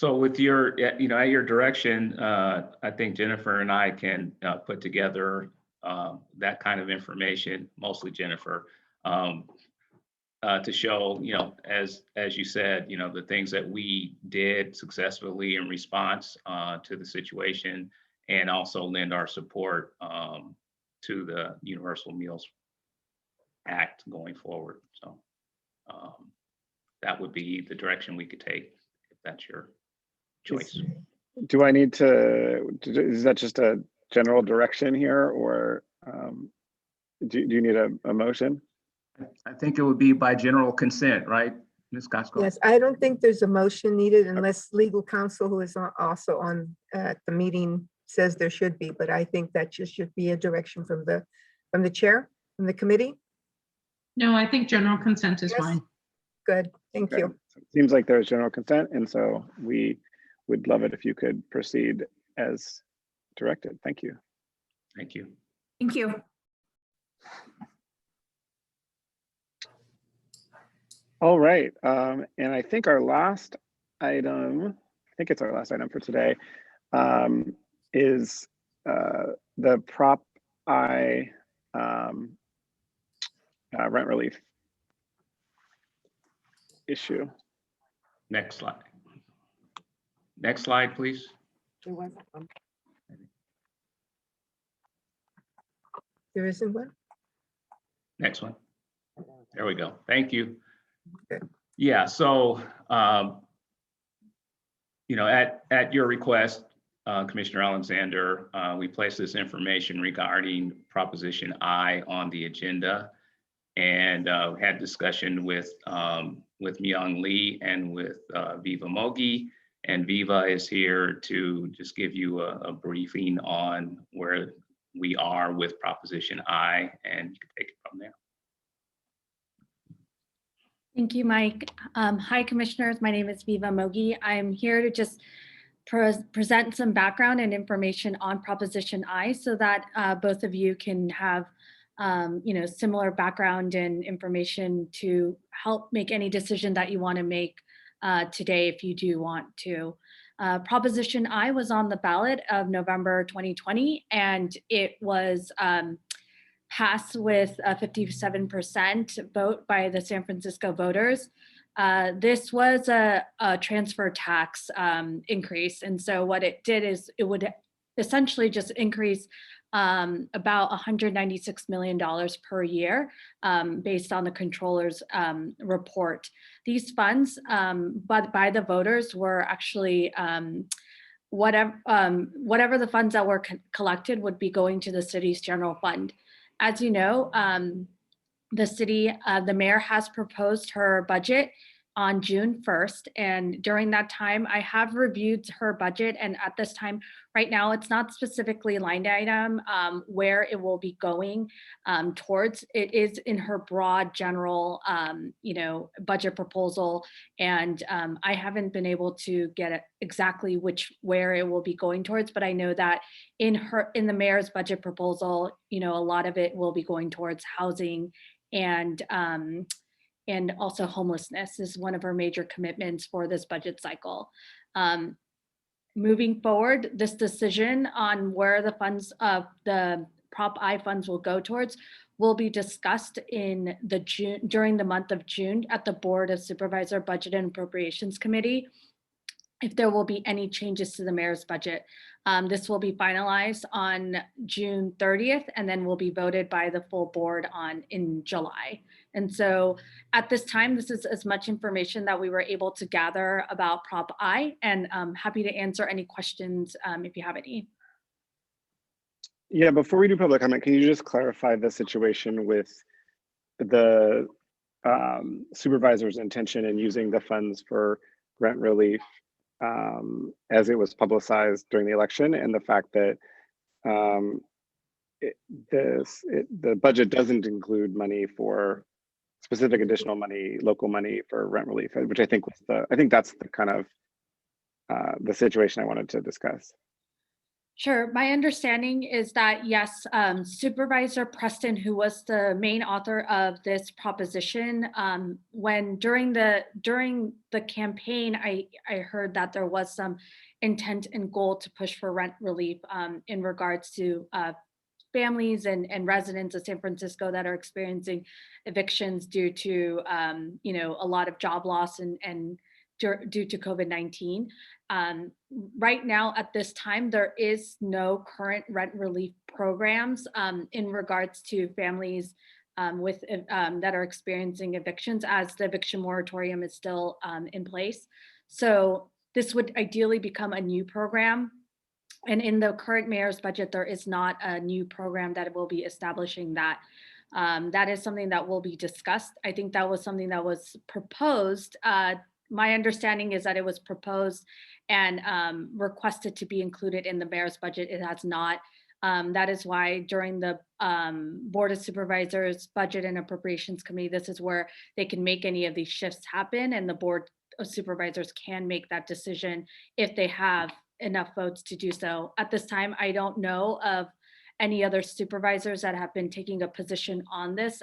Speaker 3: So with your, at your direction, I think Jennifer and I can put together that kind of information, mostly Jennifer, to show, as you said, the things that we did successfully in response to the situation, and also lend our support to the Universal Meals Act going forward. So that would be the direction we could take, if that's your choice.
Speaker 1: Do I need is that just a general direction here, or do you need a motion?
Speaker 3: I think it would be by general consent, right, Ms. Costco?
Speaker 2: Yes, I don't think there's a motion needed unless legal counsel, who is also on at the meeting, says there should be, but I think that just should be a direction from the chair, from the committee.
Speaker 4: No, I think general consent is fine.
Speaker 2: Good, thank you.
Speaker 1: So it seems like there's general consent, and so we would love it if you could proceed as directed. Thank you.
Speaker 3: Thank you.
Speaker 6: Thank you.
Speaker 1: All right, and I think our last item, it's our last item for today, is the Prop I rent relief issue.
Speaker 3: Next slide. Next slide, please.
Speaker 2: There isn't one?
Speaker 3: Next one. There we go. Thank you.
Speaker 2: Okay.
Speaker 3: Yeah, so, at your request, Commissioner Alexander, we placed this information regarding Proposition I on the agenda, and had discussion with Myung Lee and with Vivamogi, and Viva is here to just give you a briefing on where we are with Proposition I, and you can take it from there.
Speaker 10: Thank you, Mike. Hi, commissioners. My name is Vivamogi. I'm here to just present some background and information on Proposition I, so that both of you can have similar background and information to help make any decision that you want to make today, if you do want to. Proposition I was on the ballot of November 2020, and it was passed with a 57% vote by the San Francisco voters. This was a transfer tax increase. And so what it did is it would essentially just increase about $196 million per year based on the controller's report. These funds by the voters were actually whatever the funds that were collected would be going to the city's general fund. As you know, the mayor has proposed her budget on June 1st. And during that time, I have reviewed her budget. And at this time, right now, it's not specifically line item where it will be going towards. It is in her broad general, budget proposal. And I haven't been able to get exactly where it will be going towards, but I know that in the mayor's budget proposal, a lot of it will be going towards housing and also homelessness is one of our major commitments for this budget cycle. Moving forward, this decision on where the funds of the Prop I funds will go towards will be discussed during the month of June at the Board of Supervisor Budget and Appropriations Committee. If there will be any changes to the mayor's budget. This will be finalized on June 30th and then will be voted by the full board in July. And so at this time, this is as much information that we were able to gather about Prop I, and I'm happy to answer any questions if you have any.
Speaker 1: Yeah, before we do public comment, can you just clarify the situation with the supervisor's intention in using the funds for rent relief as it was publicized during the election, and the fact that the budget doesn't include money for specific additional money, local money for rent relief, which I think that's the kind of the situation I wanted to discuss.
Speaker 10: Sure. My understanding is that, yes, Supervisor Preston, who was the main author of this proposition, during the campaign, I heard that there was some intent and goal to push for rent relief in regards to families and residents of San Francisco that are experiencing evictions due to a lot of job loss and due to COVID-19. Right now, at this time, there is no current rent relief programs in regards to families that are experiencing evictions, as the eviction moratorium is still in place. So this would ideally become a new program. And in the current mayor's budget, there is not a new program that will be establishing that. That is something that will be discussed. I think that was something that was proposed. My understanding is that it was proposed and requested to be included in the mayor's budget. It has not. That is why during the Board of Supervisors Budget and Appropriations Committee, this is where they can make any of these shifts happen, and the Board of Supervisors can make that decision if they have enough votes to do so. At this time, I don't know of any other supervisors that have been taking a position on this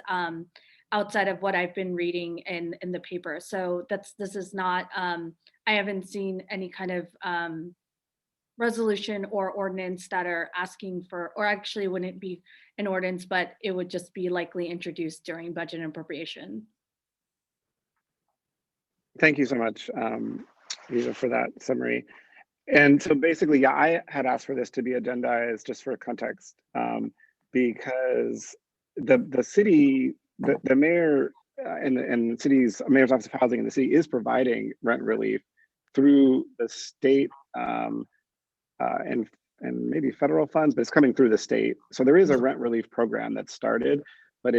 Speaker 10: outside of what I've been reading in the paper. So this is not, I haven't seen any kind of resolution or ordinance that are asking for, or actually wouldn't be an ordinance, but it would just be likely introduced during budget and appropriation.
Speaker 1: Thank you so much, Viva, for that summary. And so basically, yeah, I had asked for this to be agendized just for context, because the city, the mayor and the city's mayor's office of housing in the city is providing rent relief through the state and maybe federal funds, but it's coming through the state. So there is a rent relief program that started, but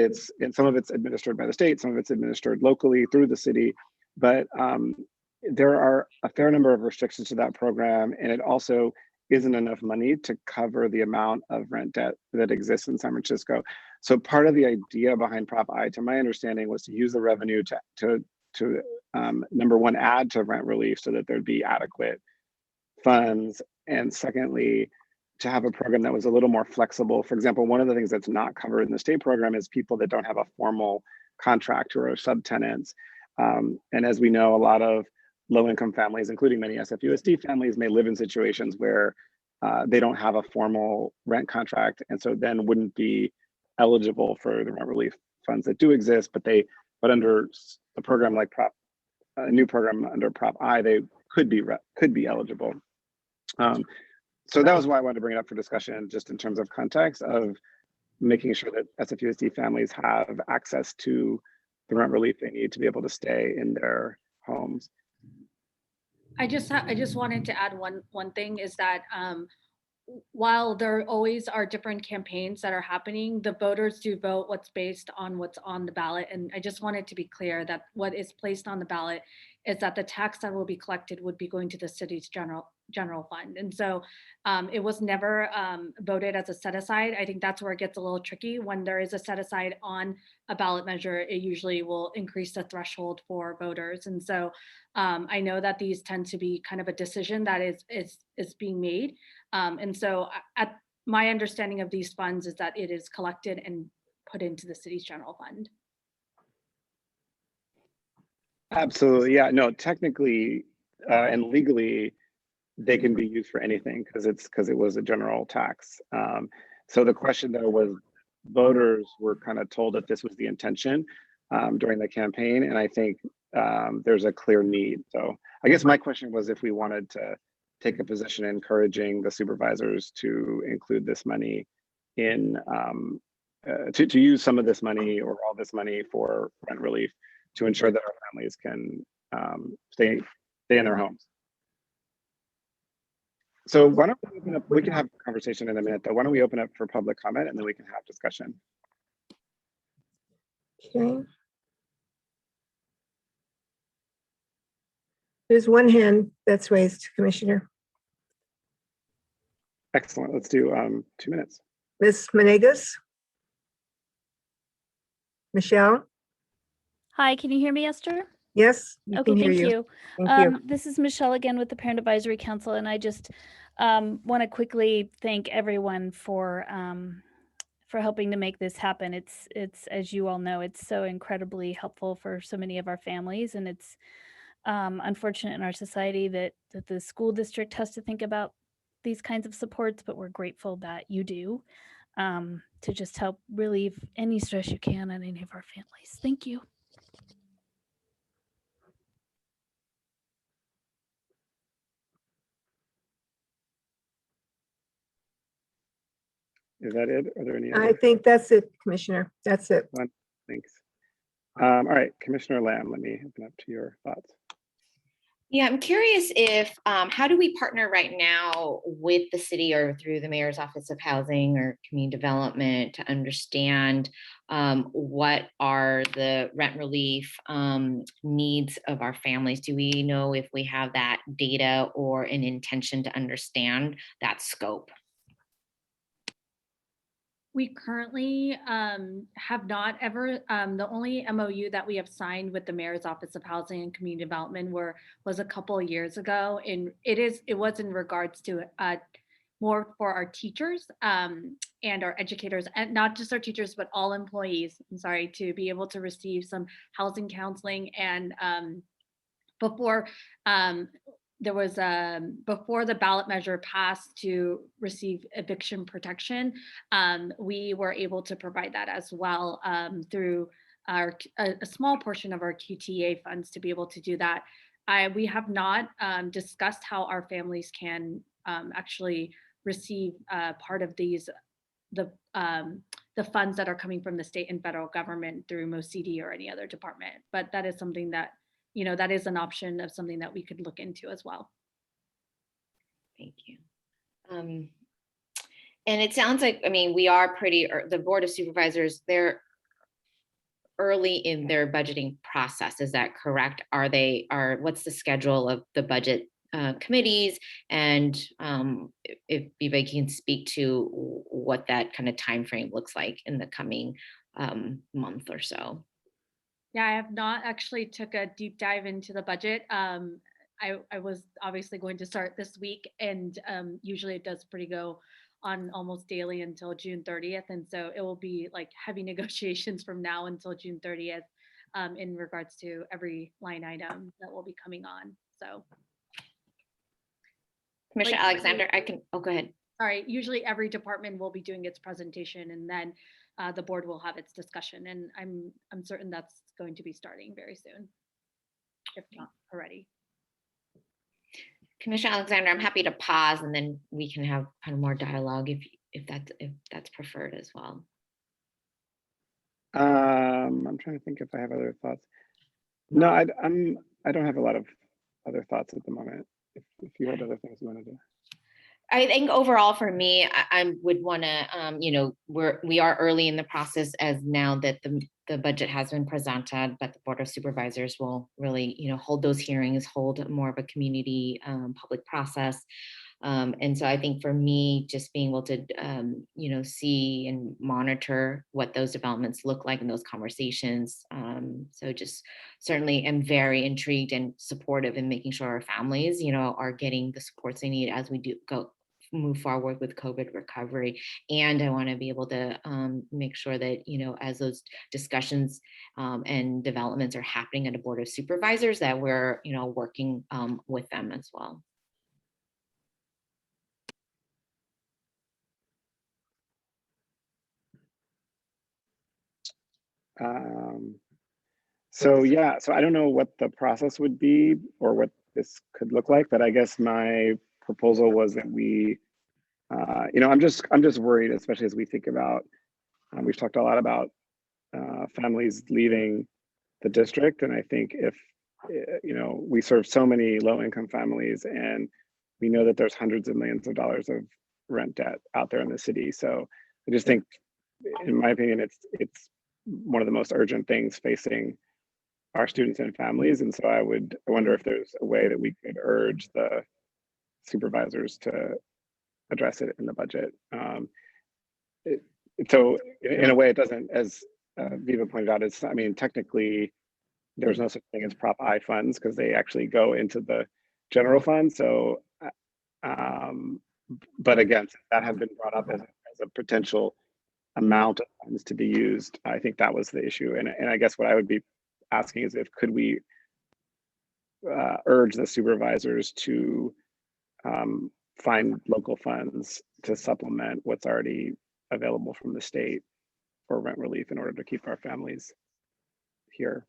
Speaker 1: some of it's administered by the state, some of it's administered locally through the city. But there are a fair number of restrictions to that program, and it also isn't enough money to cover the amount of rent debt that exists in San Francisco. So part of the idea behind Prop I, to my understanding, was to use the revenue to number one, add to rent relief so that there'd be adequate funds, and secondly, to have a program that was a little more flexible. For example, one of the things that's not covered in the state program is people that don't have a formal contract or are subtenants. And as we know, a lot of low-income families, including many SFUSD families, may live in situations where they don't have a formal rent contract, and so then wouldn't be eligible for the rent relief funds that do exist. But under a program like a new program under Prop I, they could be eligible. So that was why I wanted to bring it up for discussion, just in terms of context of making sure that SFUSD families have access to the rent relief they need to be able to stay in their homes.
Speaker 10: I just wanted to add one thing is that while there always are different campaigns that are happening, the voters do vote what's based on what's on the ballot. And I just wanted to be clear that what is placed on the ballot is that the tax that will be collected would be going to the city's general fund. And so it was never voted as a set aside. I think that's where it gets a little tricky. When there is a set aside on a ballot measure, it usually will increase the threshold for voters. And so I know that these tend to be kind of a decision that is being made. And so at my understanding of these funds is that it is collected and put into the city's general fund.
Speaker 1: Absolutely, yeah, no, technically and legally, they can be used for anything because it was a general tax. So the question though was, voters were kind of told that this was the intention during the campaign, and I think there's a clear need. So I guess my question was if we wanted to take a position encouraging the supervisors to include this money in to use some of this money or all this money for rent relief to ensure that our families can stay in their homes. So why don't we open up, we can have a conversation in a minute though. Why don't we open up for public comment and then we can have discussion.
Speaker 2: Okay. There's one hand that's raised, Commissioner.
Speaker 1: Excellent, let's do 2 minutes.
Speaker 2: Ms. Menegas? Michelle?
Speaker 9: Hi, can you hear me, Esther?
Speaker 2: Yes, we
Speaker 9: Okay,
Speaker 2: can hear
Speaker 9: thank
Speaker 2: you.
Speaker 9: you.
Speaker 2: Thank you.
Speaker 9: This is Michelle again with the Parent Advisory Council, and I just want to quickly thank everyone for helping to make this happen. It's as you all know, it's so incredibly helpful for so many of our families, and it's unfortunate in our society that the school district has to think about these kinds of supports, but we're grateful that you do to just help relieve any stress you can on any of our families. Thank you.
Speaker 1: Is that it? Are there any
Speaker 2: I
Speaker 1: other?
Speaker 2: think that's it, Commissioner. That's it.
Speaker 1: Thanks. All right, Commissioner Lamb, let me open up to your thoughts.
Speaker 7: Yeah, I'm curious if, how do we partner right now with the city or through the Mayor's Office of Housing or Community Development to understand what are the rent relief needs of our families? Do we know if we have that data or an intention to understand that scope?
Speaker 10: We currently have not ever, the only MOU that we have signed with the Mayor's Office of Housing and Community Development was a couple of years ago. And it was in regards to more for our teachers and our educators, and not just our teachers, but all employees, I'm sorry, to be able to receive some housing counseling. And before there was before the ballot measure passed to receive eviction protection, we were able to provide that as well through a small portion of our QTA funds to be able to do that. We have not discussed how our families can actually receive part of these the funds that are coming from the state and federal government through MoCD or any other department, but that is something that, you know, that is an option of something that we could look into as well.
Speaker 7: Thank you. And it sounds like, I mean, we are the Board of Supervisors, they're early in their budgeting process. Is that correct? What's the schedule of the budget committees? And if Viva can speak to what that kind of time frame looks like in the coming month or so.
Speaker 10: Yeah, I have not actually took a deep dive into the budget. I was obviously going to start this week, and usually it does go on almost daily until June 30th. And so it will be like heavy negotiations from now until June 30th in regards to every line item that will be coming on. So.
Speaker 7: Commissioner Alexander, go ahead.
Speaker 10: All right, usually every department will be doing its presentation, and then the board will have its discussion. And I'm certain that's going to be starting very soon, if not already.
Speaker 7: Commissioner Alexander, I'm happy to pause and then we can have kind of more dialogue if that's preferred as well.
Speaker 1: I'm trying to think if I have other thoughts. No, I don't have a lot of other thoughts at the moment. If you had other things you wanted to.
Speaker 7: I think overall for me, I would want to, you know, we are early in the process as now that the budget has been presented, but the Board of Supervisors will really, you know, hold those hearings, hold more of a community public process. And so I think for me, just being able to, you know, see and monitor what those developments look like in those conversations. So just certainly am very intrigued and supportive in making sure our families, you know, are getting the supports they need as we do move forward with COVID recovery. And I want to be able to make sure that, you know, as those discussions and developments are happening at a Board of Supervisors, that we're, you know, working with them as well.
Speaker 1: So yeah, so I don't know what the process would be or what this could look like, but I guess my proposal was that we, you know, I'm just worried, especially as we think about, we've talked a lot about families leaving the district, and I think if, you know, we serve so many low-income families, and we know that there's hundreds of millions of dollars of rent debt out there in the city. So I just think, in my opinion, it's one of the most urgent things facing our students and families. And so I wonder if there's a way that we could urge the supervisors to address it in the budget. So in a way, it doesn't, as Viva pointed out, I mean, technically, there's no such thing as Prop I funds because they actually go into the general fund. So, but again, that had been brought up as a potential amount of funds to be used. I think that was the issue. And I guess what I would be asking is could we urge the supervisors to find local funds to supplement what's already available from the state for rent relief in order to keep our families here.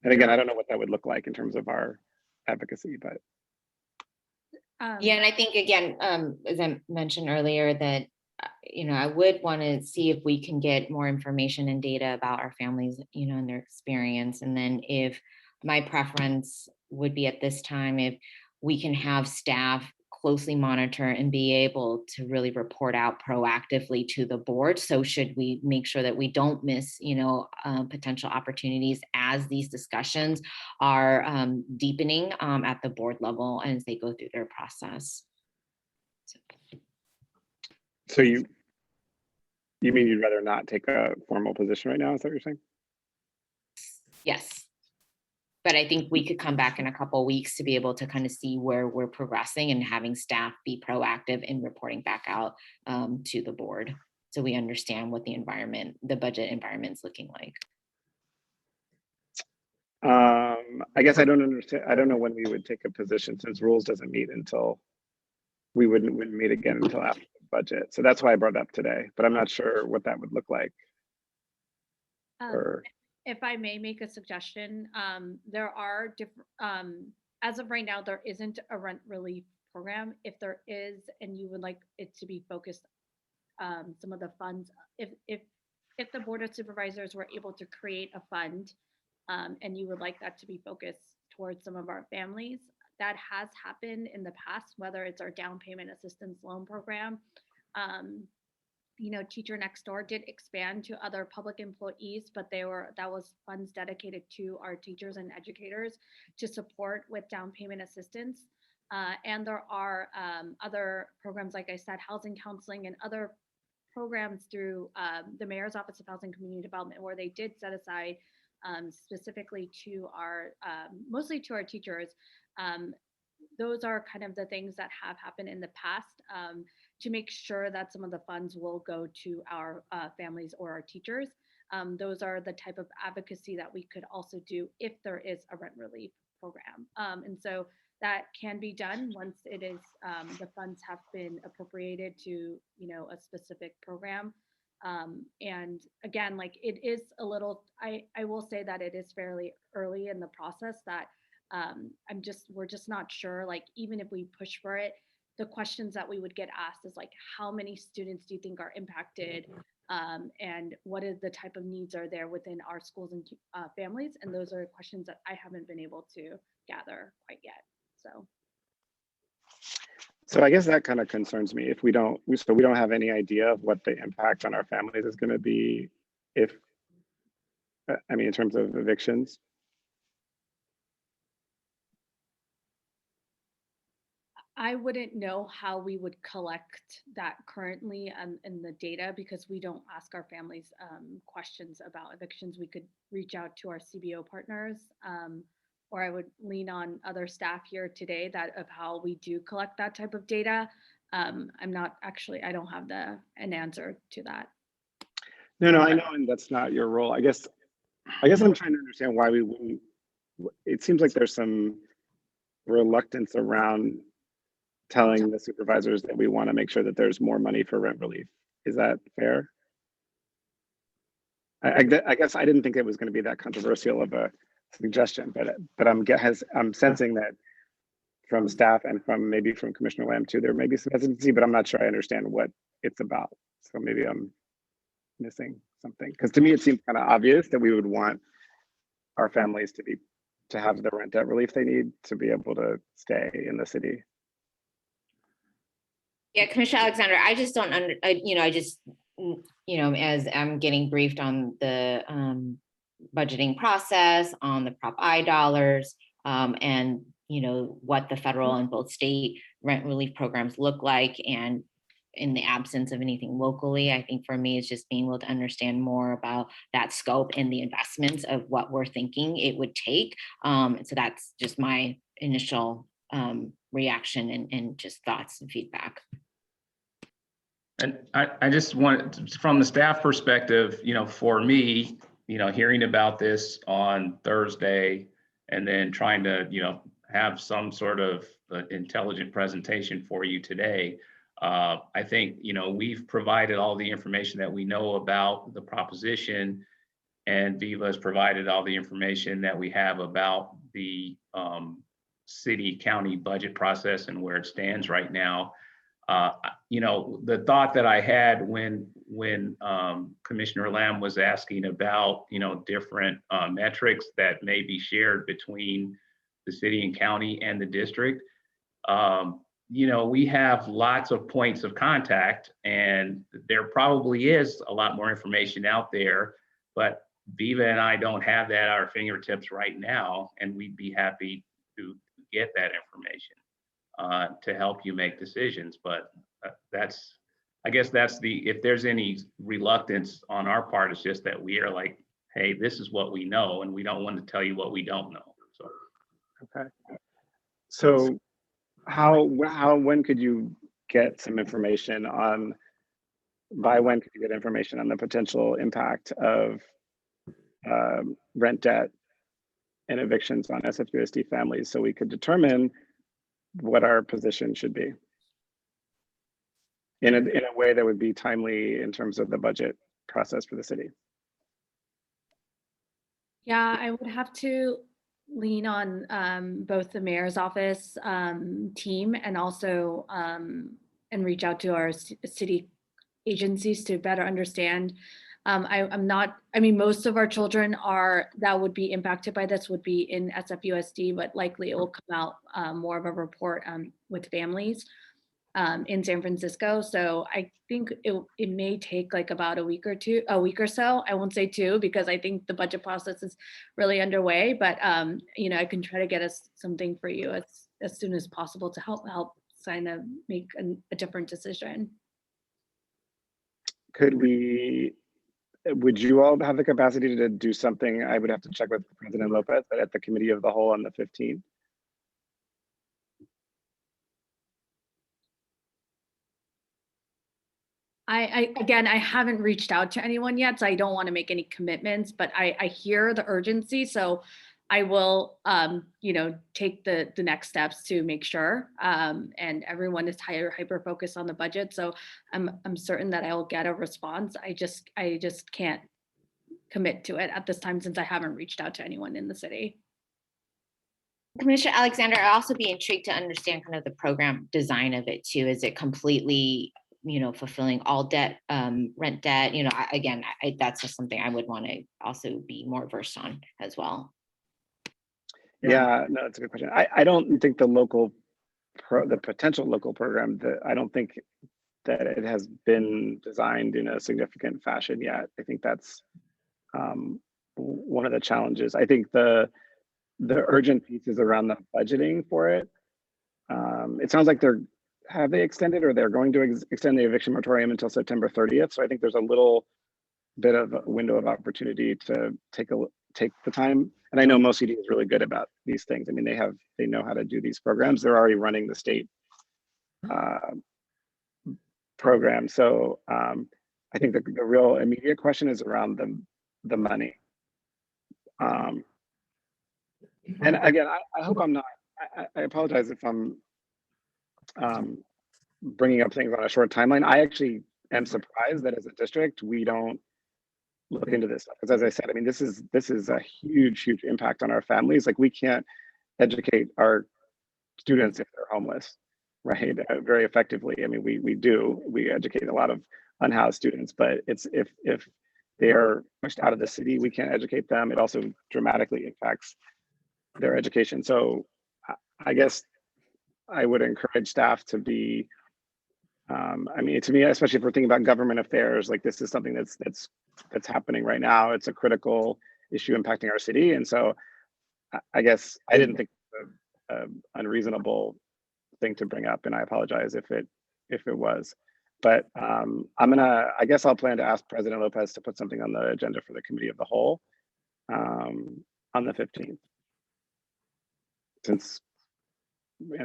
Speaker 1: And again, I don't know what that would look like in terms of our advocacy, but.
Speaker 7: Yeah, and I think again, as I mentioned earlier, that you know, I would want to see if we can get more information and data about our families, you know, and their experience. And then if my preference would be at this time, if we can have staff closely monitor and be able to really report out proactively to the board. So should we make sure that we don't miss, you know, potential opportunities as these discussions are deepening at the board level and as they go through their process.
Speaker 1: So you mean you'd rather not take a formal position right now? Is that what you're saying?
Speaker 7: Yes. But I think we could come back in a couple of weeks to be able to kind of see where we're progressing and having staff be proactive in reporting back out to the board. So we understand what the budget environment's looking like.
Speaker 1: I guess I don't understand. I don't know when we would take a position since rules doesn't meet until we wouldn't meet again until after the budget. So that's why I brought it up today, but I'm not sure what that would look like.
Speaker 10: If I may make a suggestion, there are different, as of right now, there isn't a rent relief program. If there is, and you would like it to be focused, some of the funds, if the Board of Supervisors were able to create a fund, and you would like that to be focused towards some of our families, that has happened in the past, whether it's our down payment assistance loan program. You know, Teacher Next Door did expand to other public employees, but that was funds dedicated to our teachers and educators to support with down payment assistance. And there are other programs, like I said, housing counseling and other programs through the Mayor's Office of Housing Community Development, where they did set aside specifically to our, mostly to our teachers. Those are kind of the things that have happened in the past to make sure that some of the funds will go to our families or our teachers. Those are the type of advocacy that we could also do if there is a rent relief program. And so that can be done once it is the funds have been appropriated to, you know, a specific program. And again, like it is a little, I will say that it is fairly early in the process that we're just not sure, like, even if we push for it, the questions that we would get asked is like, how many students do you think are impacted? And what is the type of needs are there within our schools and families? And those are questions that I haven't been able to gather quite yet.
Speaker 1: So I guess that kind of concerns me. If we don't have any idea of what the impact on our families is going to be, if I mean in terms of evictions.
Speaker 10: I wouldn't know how we would collect that currently in the data because we don't ask our families questions about evictions. We could reach out to our CBO partners, or I would lean on other staff here today of how we do collect that type of data. I don't have an answer to that.
Speaker 1: No, I know, and that's not your role. I guess I'm trying to understand why we wouldn't. It seems like there's some reluctance around telling the supervisors that we want to make sure that there's more money for rent relief. Is that fair? I guess I didn't think it was going to be that controversial of a suggestion, but I'm sensing that from staff and maybe from Commissioner Lamb too, there may be some hesitancy, but I'm not sure I understand what it's about. So maybe I'm missing something, because to me it seems kind of obvious that we would want our families to have the rent debt relief they need to be able to stay in the city.
Speaker 7: Yeah, Commissioner Alexander, I just don't as I'm getting briefed on the budgeting process, on the Prop I dollars, and what the federal and both state rent relief programs look like, and in the absence of anything locally, I think for me it's just being able to understand more about that scope and the investments of what we're thinking it would take. So that's just my initial reaction and just thoughts and feedback.
Speaker 3: And I just want, from the staff perspective, for me, hearing about this on Thursday and then trying to, have some sort of intelligent presentation for you today, I think, we've provided all the information that we know about the proposition, and Viva has provided all the information that we have about the city-county budget process and where it stands right now. The thought that I had when Commissioner Lamb was asking about, different metrics that may be shared between the city and county and the district, we have lots of points of contact, and there probably is a lot more information out there, but Viva and I don't have that at our fingertips right now, and we'd be happy to get that information to help you make decisions. But I guess that's if there's any reluctance on our part, it's just that we are like, hey, this is what we know, and we don't want to tell you what we don't know. So.
Speaker 1: Okay. So when could you get some information on, by when could you get information on the potential impact of rent debt and evictions on SFUSD families, so we could determine what our position should be in a way that would be timely in terms of the budget process for the city?
Speaker 10: Yeah, I would have to lean on both the mayor's office team and also and reach out to our city agencies to better understand. Most of our children that would be impacted by this would be in SFUSD, but likely it will come out more of a report with families in San Francisco. So I think it may take like about a week or so. I won't say 2 because I think the budget process is really underway, but I can try to get us something for you as soon as possible to help kind of make a different decision.
Speaker 1: Would you all have the capacity to do something? I would have to check with President Lopez, but at the committee of the whole on the 15th.
Speaker 10: Again, I haven't reached out to anyone yet, so I don't want to make any commitments, but I hear the urgency. So I will, take the next steps to make sure, and everyone is hyper focused on the budget. So I'm certain that I will get a response. I just can't commit to it at this time since I haven't reached out to anyone in the city.
Speaker 7: Commissioner Alexander, I'd also be intrigued to understand kind of the program design of it too. Is it completely, fulfilling all debt, rent debt? That's just something I would want to also be more versed on as well.
Speaker 1: Yeah, no, that's a good question. I don't think the potential local program, I don't think that it has been designed in a significant fashion yet. I think that's one of the challenges. I think the urgent piece is around the budgeting for it. It sounds like have they extended, or they're going to extend the eviction moratorium until September 30th. So I think there's a little bit of a window of opportunity to take the time. And I know MoCD is really good about these things. I mean, they know how to do these programs. They're already running the state program. So I think the real immediate question is around the money. And again, I hope I'm not, I apologize if I'm bringing up things on a short timeline. I actually am surprised that as a district, we don't look into this, because as I said, I mean, this is a huge impact on our families. Like, we can't educate our students if they're homeless, right? Very effectively. I mean, we educate a lot of unhoused students, but it's if they are pushed out of the city, we can't educate them. It also dramatically impacts their education. So I guess I would encourage staff to be, I mean, to me, especially if we're thinking about government affairs, like, this is something that's happening right now. It's a critical issue impacting our city. And so I guess I didn't think it was an unreasonable thing to bring up, and I apologize if it was. But I guess I'll plan to ask President Lopez to put something on the agenda for the committee of the whole on the 15th.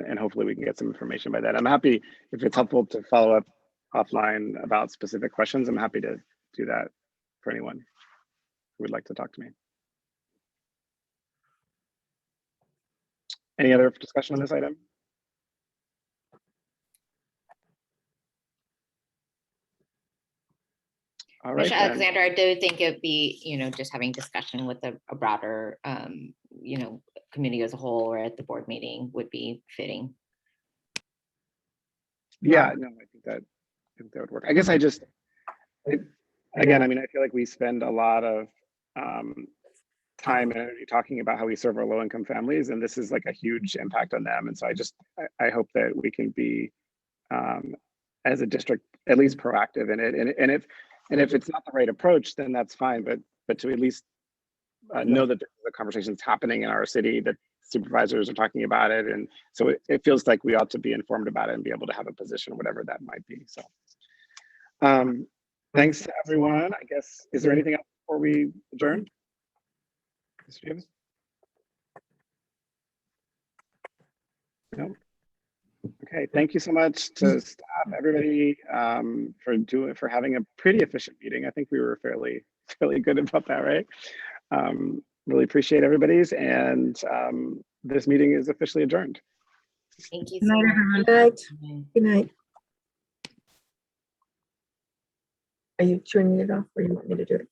Speaker 1: And hopefully we can get some information by then. I'm happy, if it's helpful to follow up offline about specific questions, I'm happy to do that for anyone who would like to talk to me. Any other discussion on this item? All right,
Speaker 7: Mr. Alexander, I do think it'd be, just having discussion with a broader, community as a whole, or at the board meeting would be fitting.
Speaker 1: Yeah, no, I think that would work. I guess again, I mean, I feel like we spend a lot of time and energy talking about how we serve our low-income families, and this is like a huge impact on them. And so I hope that we can be, as a district, at least proactive in it. And if it's not the right approach, then that's fine. But to at least know that the conversation's happening in our city, that supervisors are talking about it, and so it feels like we ought to be informed about it and be able to have a position, whatever that might be. So, thanks to everyone. I guess, is there anything else before we adjourn? Mr. Davis? No. Okay, thank you so much to staff, everybody, for having a pretty efficient meeting. I think we were fairly good about that, right? Really appreciate everybody's, and this meeting is officially adjourned.
Speaker 7: Thank you
Speaker 4: Good
Speaker 7: so
Speaker 4: night,
Speaker 7: much.
Speaker 4: everyone.
Speaker 2: Good night. Good night. Are you turning it off, or you want me to do it?